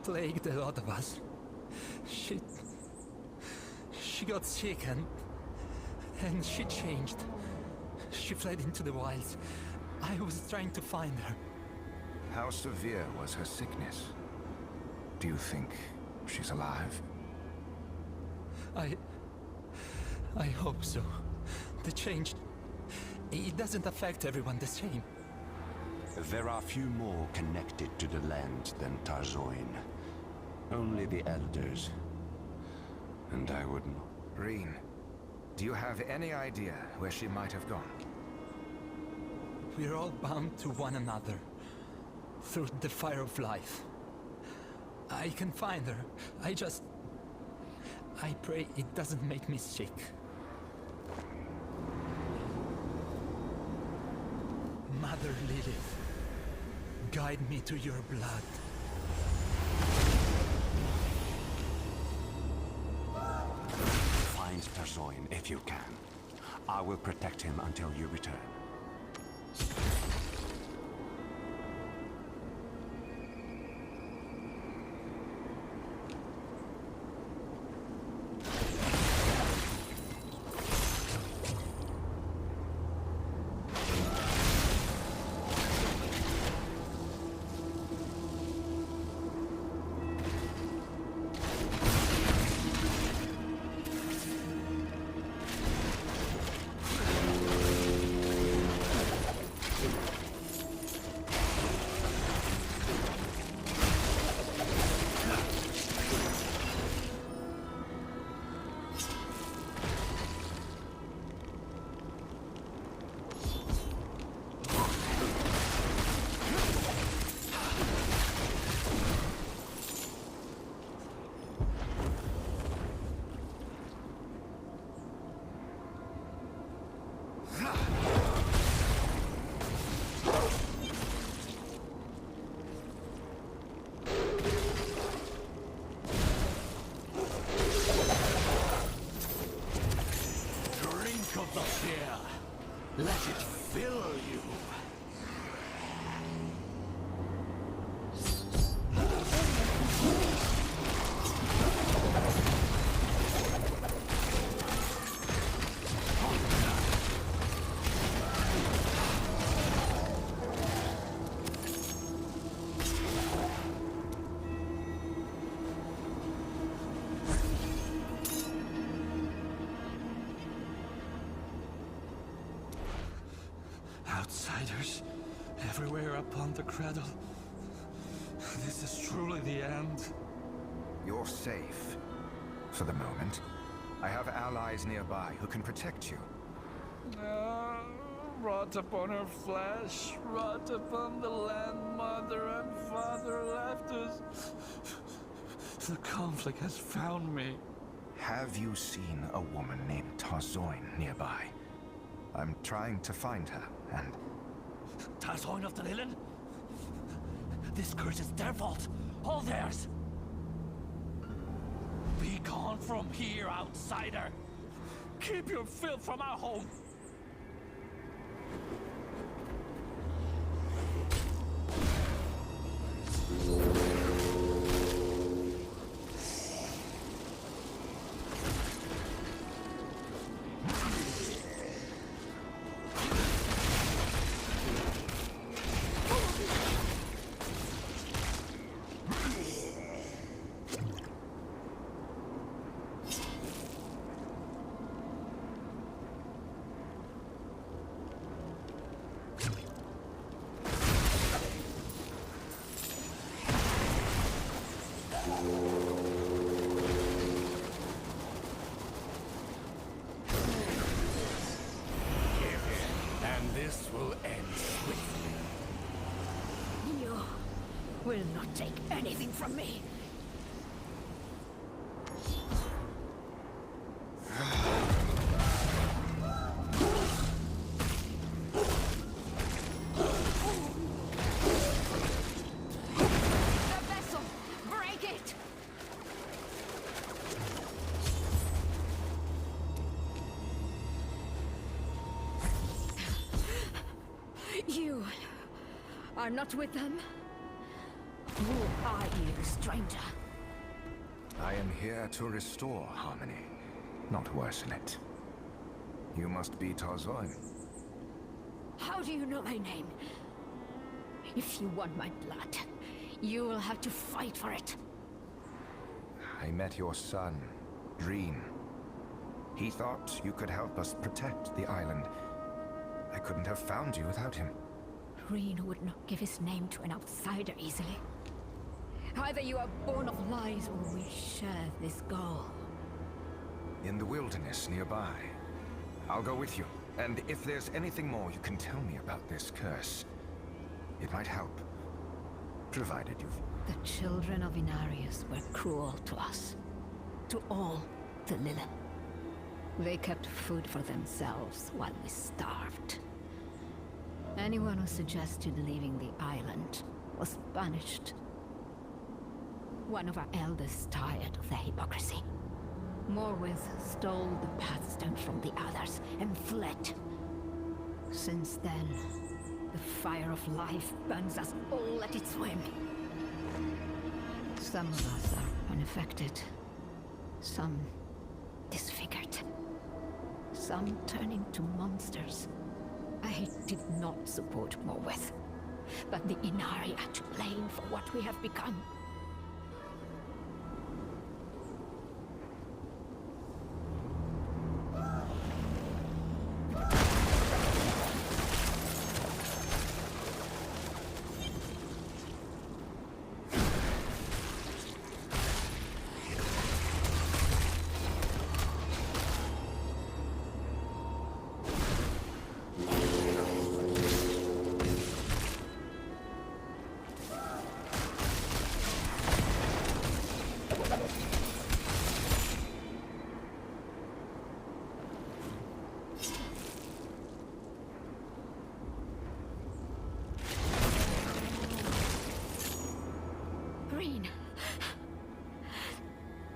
Speaker 14: plagued a lot of us. She got sick and she changed. She fled into the wilds. I was trying to find her.
Speaker 2: How severe was her sickness? Do you think she's alive?
Speaker 14: I hope so. The change, it doesn't affect everyone the same.
Speaker 4: There are few more connected to the land than Tarzoin. Only the elders. And I would not.
Speaker 2: Reen, do you have any idea where she might have gone?
Speaker 14: We're all bound to one another. Through the fire of life. I can find her. I pray it doesn't make me sick. Mother Lilith, guide me to your blood.
Speaker 4: Find Tarzoin if you can. I will protect him until you return.
Speaker 10: kill you.
Speaker 14: Outsiders everywhere upon the cradle. This is truly the end.
Speaker 2: You're safe. For the moment. I have allies nearby who can protect you.
Speaker 14: Rot upon her flesh, rot upon the land mother and father left us. The conflict has found me.
Speaker 2: Have you seen a woman named Tarzoin nearby? I'm trying to find her, and...
Speaker 14: Tarzoin of the Lilin? This curse is their fault. All theirs. Be gone from here, outsider. Keep your filth from our home.
Speaker 10: This will end swiftly.
Speaker 9: You will not take anything from me. The vessel! Break it! You are not with them? Who are you, stranger?
Speaker 2: I am here to restore harmony, not worsen it. You must be Tarzoin.
Speaker 9: How do you know my name? If you want my blood, you will have to fight for it.
Speaker 2: I met your son, Dreen. He thought you could help us protect the island. I couldn't have found you without him.
Speaker 9: Green would not give his name to an outsider easily. Either you are born of lies or we share this goal.
Speaker 2: In the wilderness nearby. I'll go with you. And if there's anything more you can tell me about this curse, it might help. Provided you've...
Speaker 9: The children of Inarius were cruel to us. To all the Lilith. They kept food for themselves while we starved. Anyone who suggested leaving the island was banished. One of our elders tired of the hypocrisy. Morwith stole the Pathstone from the others and fled. Since then, the fire of life burns us all at its whim. Some of us are unaffected. Some disfigured. Some turning to monsters. I did not support Morwith, but the Inari are to blame for what we have become.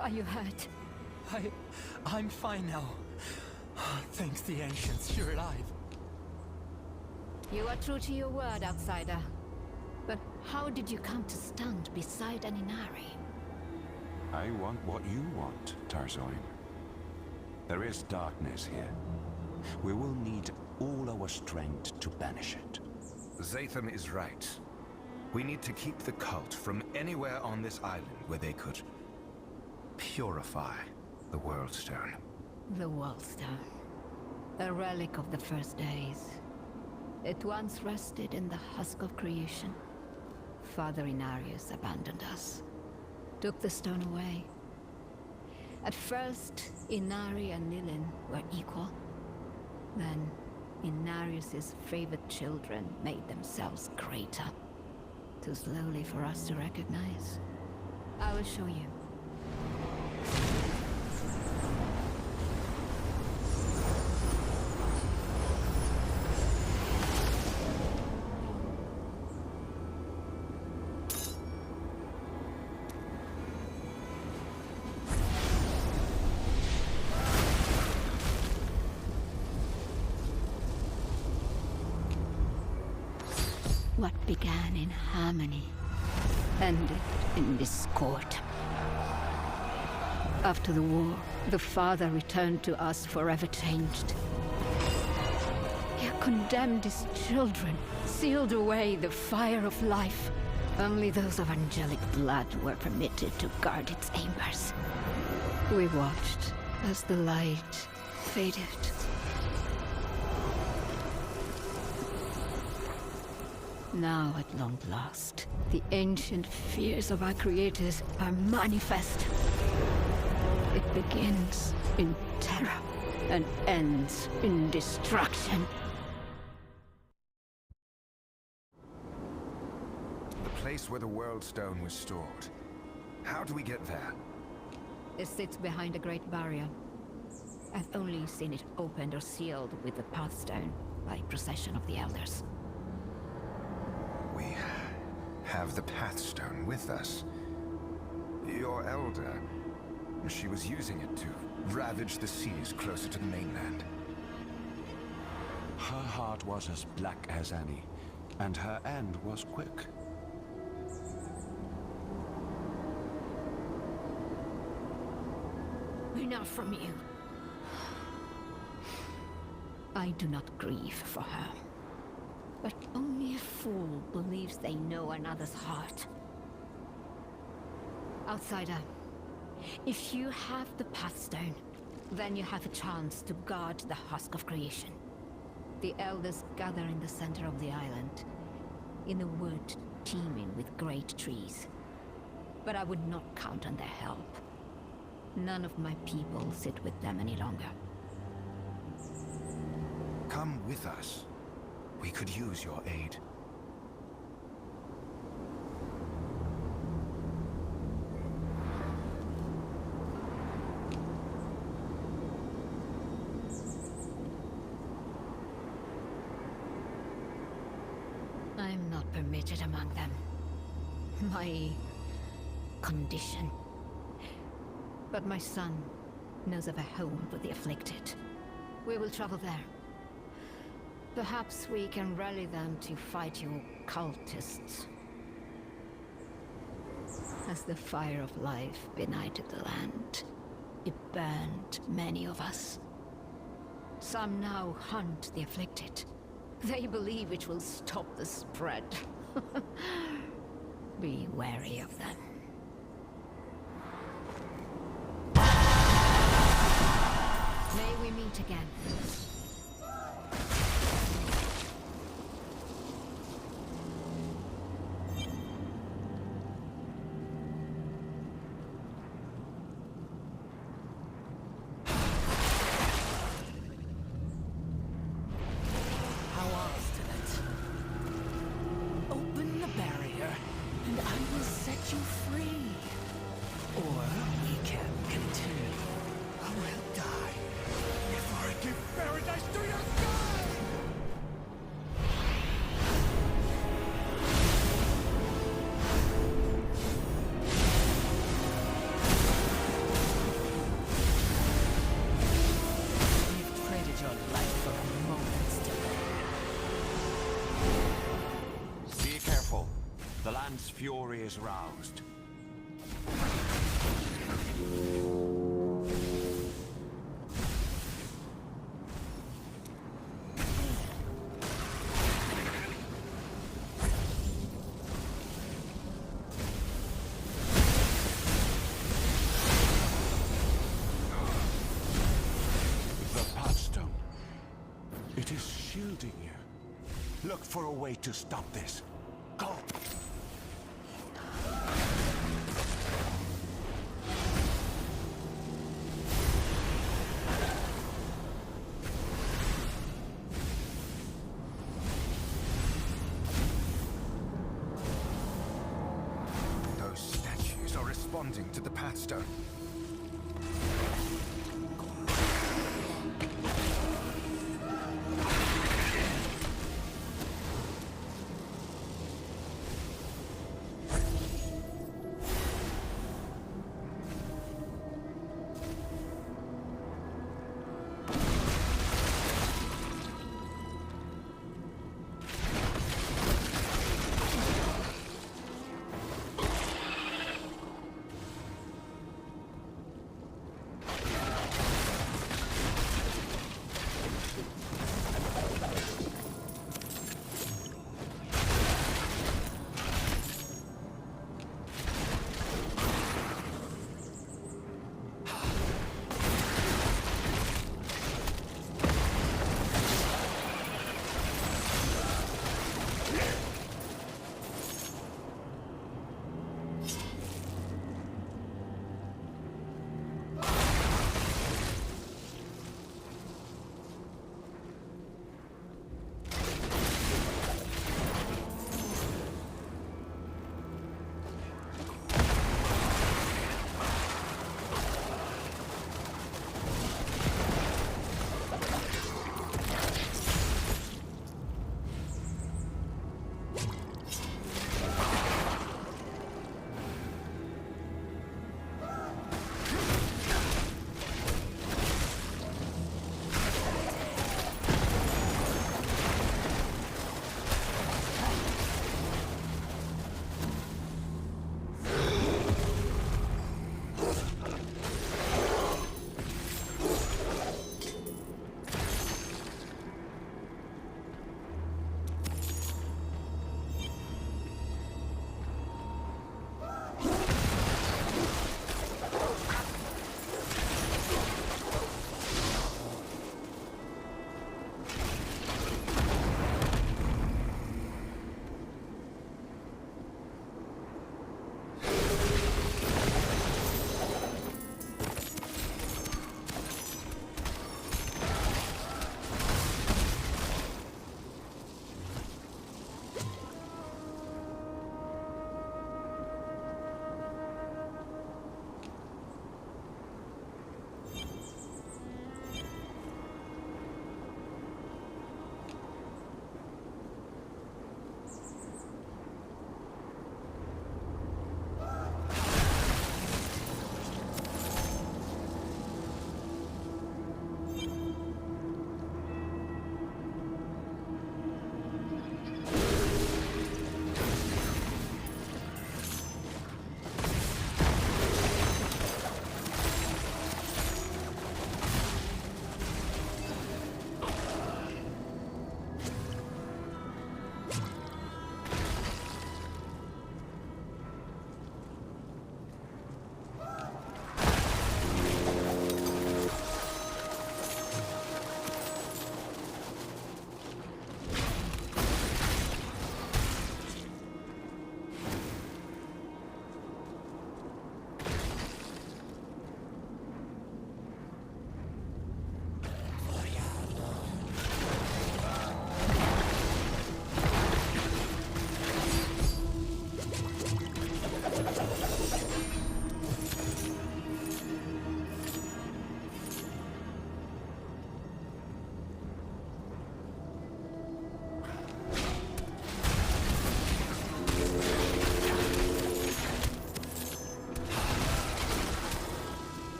Speaker 9: Are you hurt?
Speaker 14: I'm fine now. Thanks the ancients, you're alive.
Speaker 9: You are true to your word, outsider. But how did you come to stand beside an Inari?
Speaker 4: I want what you want, Tarzoin. There is darkness here. We will need all our strength to banish it.
Speaker 2: Zatham is right. We need to keep the cult from anywhere on this island where they could purify the World Stone.
Speaker 9: The World Stone. A relic of the first days. It once rested in the husk of creation. Father Inarius abandoned us. Took the stone away. At first, Inari and Lilin were equal. Then, Inarius's favored children made themselves greater. Too slowly for us to recognize. I will show you. What began in harmony ended in discord. After the war, the father returned to us forever changed. He condemned his children, sealed away the fire of life. Only those of angelic blood were permitted to guard its embers. We watched as the light faded. Now, at long last, the ancient fears of our creators are manifest. It begins in terror and ends in destruction.
Speaker 2: The place where the World Stone was stored. How do we get there?
Speaker 9: It sits behind a great barrier. I've only seen it opened or sealed with the Pathstone by procession of the Elders.
Speaker 2: We have the Pathstone with us. Your elder, she was using it to ravage the seas closer to the mainland.
Speaker 4: Her heart was as black as any, and her end was quick.
Speaker 9: Enough from you. I do not grieve for her. But only a fool believes they know another's heart. Outsider, if you have the Pathstone, then you have a chance to guard the husk of creation. The Elders gather in the center of the island, in a wood teeming with great trees. But I would not count on their help. None of my people sit with them any longer.
Speaker 2: Come with us. We could use your aid.
Speaker 9: I'm not permitted among them. My condition. But my son knows of a home for the afflicted. We will travel there. Perhaps we can rally them to fight you cultists. As the fire of life benighted the land, it burned many of us. Some now hunt the afflicted. They believe it will stop the spread. Be wary of them. May we meet again.
Speaker 8: Paradise
Speaker 16: The land's fury is roused. It is shielding you. Look for a way to stop this. Go!
Speaker 2: Those statues are responding to the Pathstone.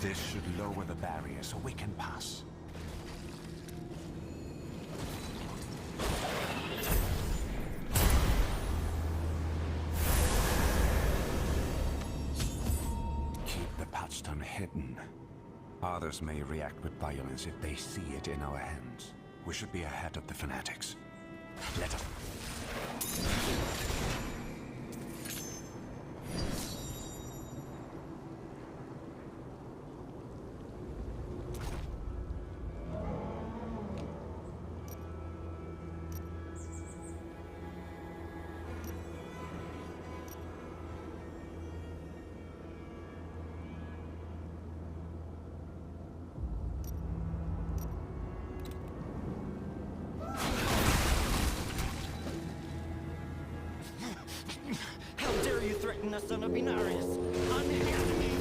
Speaker 16: This should lower the barrier so we can pass. Keep the patchstone hidden. Others may react with violence if they see it in our hands. We should be ahead of the fanatics. Let us...
Speaker 17: How dare you threaten us, son of Inarius? Unhand me!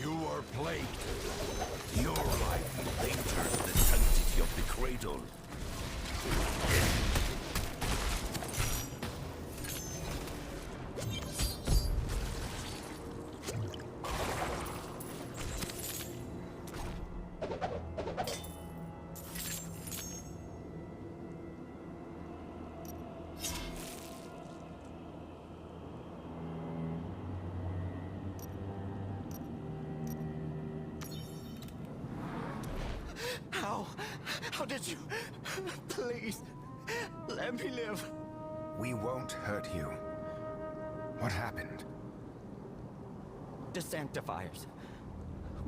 Speaker 15: You are plagued. Your life endangers the sanctity of the cradle.
Speaker 17: How did you... Please, let me live.
Speaker 2: We won't hurt you. What happened?
Speaker 17: The Sanctifiers.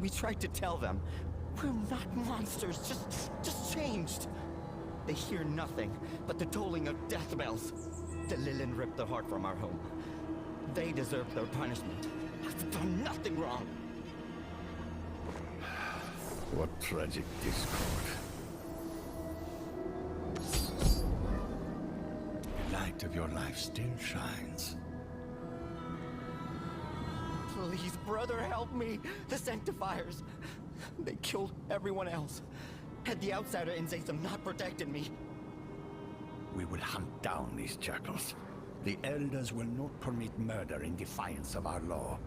Speaker 17: We tried to tell them. We're not monsters, just changed. They hear nothing but the tolling of death bells. The Lilin ripped the heart from our home. They deserve their punishment. I've done nothing wrong.
Speaker 15: What tragic discord.
Speaker 6: The light of your life still shines.
Speaker 17: Please, brother, help me! The Sanctifiers! They killed everyone else. Had the outsider in Zatham not protected me.
Speaker 6: We will hunt down these jackals. The elders will not permit murder in defiance of our law.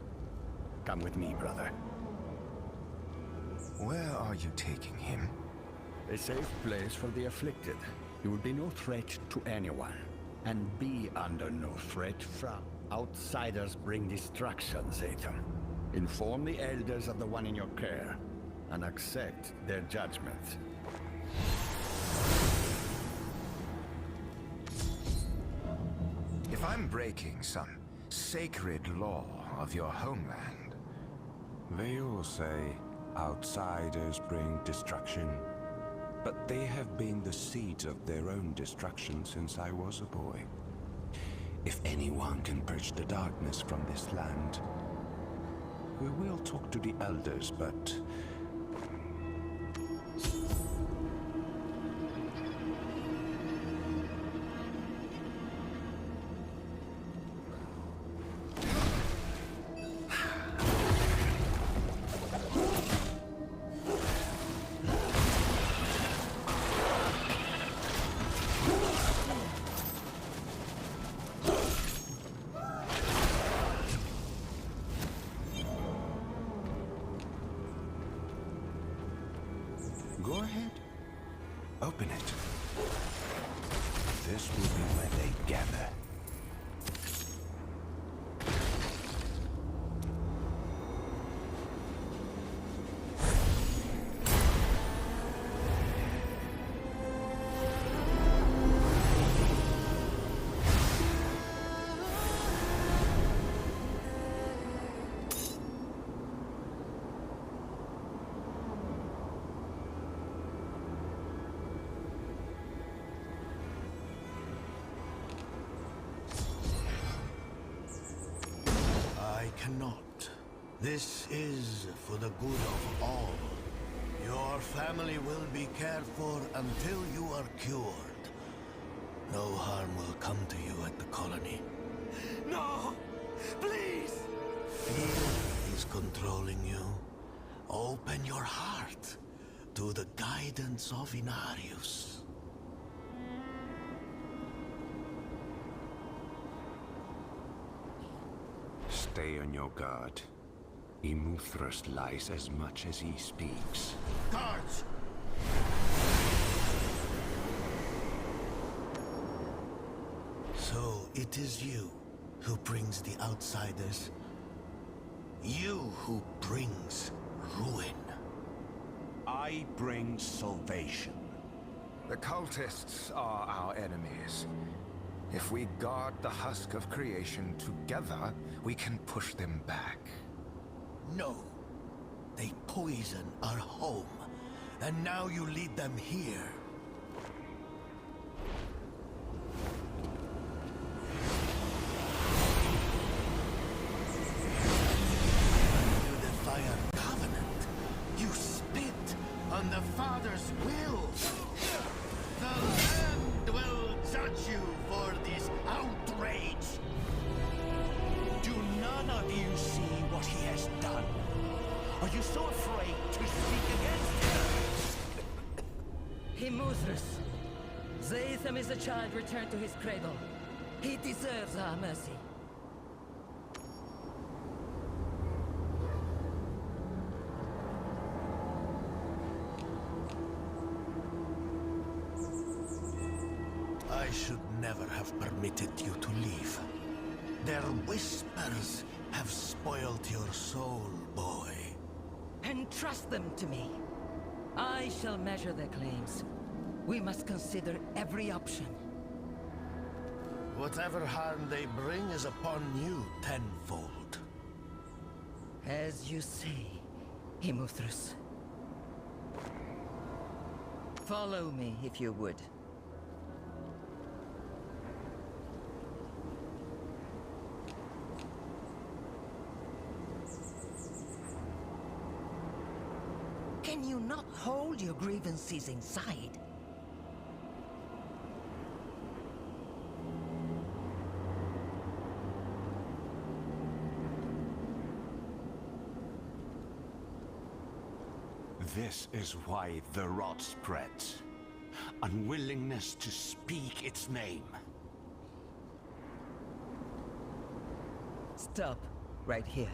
Speaker 6: Come with me, brother.
Speaker 2: Where are you taking him?
Speaker 6: A safe place for the afflicted. You will be no threat to anyone, and be under no threat from outsiders. Bring destruction, Zatham. Inform the elders of the one in your care, and accept their judgment.
Speaker 2: If I'm breaking some sacred law of your homeland...
Speaker 16: They all say outsiders bring destruction, but they have been the seeds of their own destruction since I was a boy. If anyone can purge the darkness from this land, we will talk to the elders, but... Go ahead. Open it. This will be where they gather.
Speaker 8: Cannot. This is for the good of all. Your family will be cared for until you are cured. No harm will come to you at the colony.
Speaker 17: No! Please!
Speaker 8: Fear is controlling you. Open your heart to the guidance of Inarius.
Speaker 16: Stay on your guard.
Speaker 4: Imuthras lies as much as he speaks.
Speaker 8: Guards!
Speaker 18: So it is you who brings the outsiders. You who brings ruin.
Speaker 2: I bring salvation. The cultists are our enemies. If we guard the husk of creation together, we can push them back.
Speaker 18: No. They poison our home. And now you lead them here. You defy our covenant. You spit on the Father's will. The land will judge you for this outrage. Do none of you see what he has done? Are you so afraid to speak against him?
Speaker 19: Imuthras. Zatham is a child returned to his cradle. He deserves our mercy.
Speaker 18: I should never have permitted you to leave. Their whispers have spoiled your soul, boy.
Speaker 19: Entrust them to me. I shall measure their claims. We must consider every option.
Speaker 18: Whatever harm they bring is upon you tenfold.
Speaker 19: As you say, Imuthras. Follow me, if you would. Can you not hold your grievances inside?
Speaker 4: This is why the rot spreads. Unwillingness to speak its name.
Speaker 19: Stop, right here.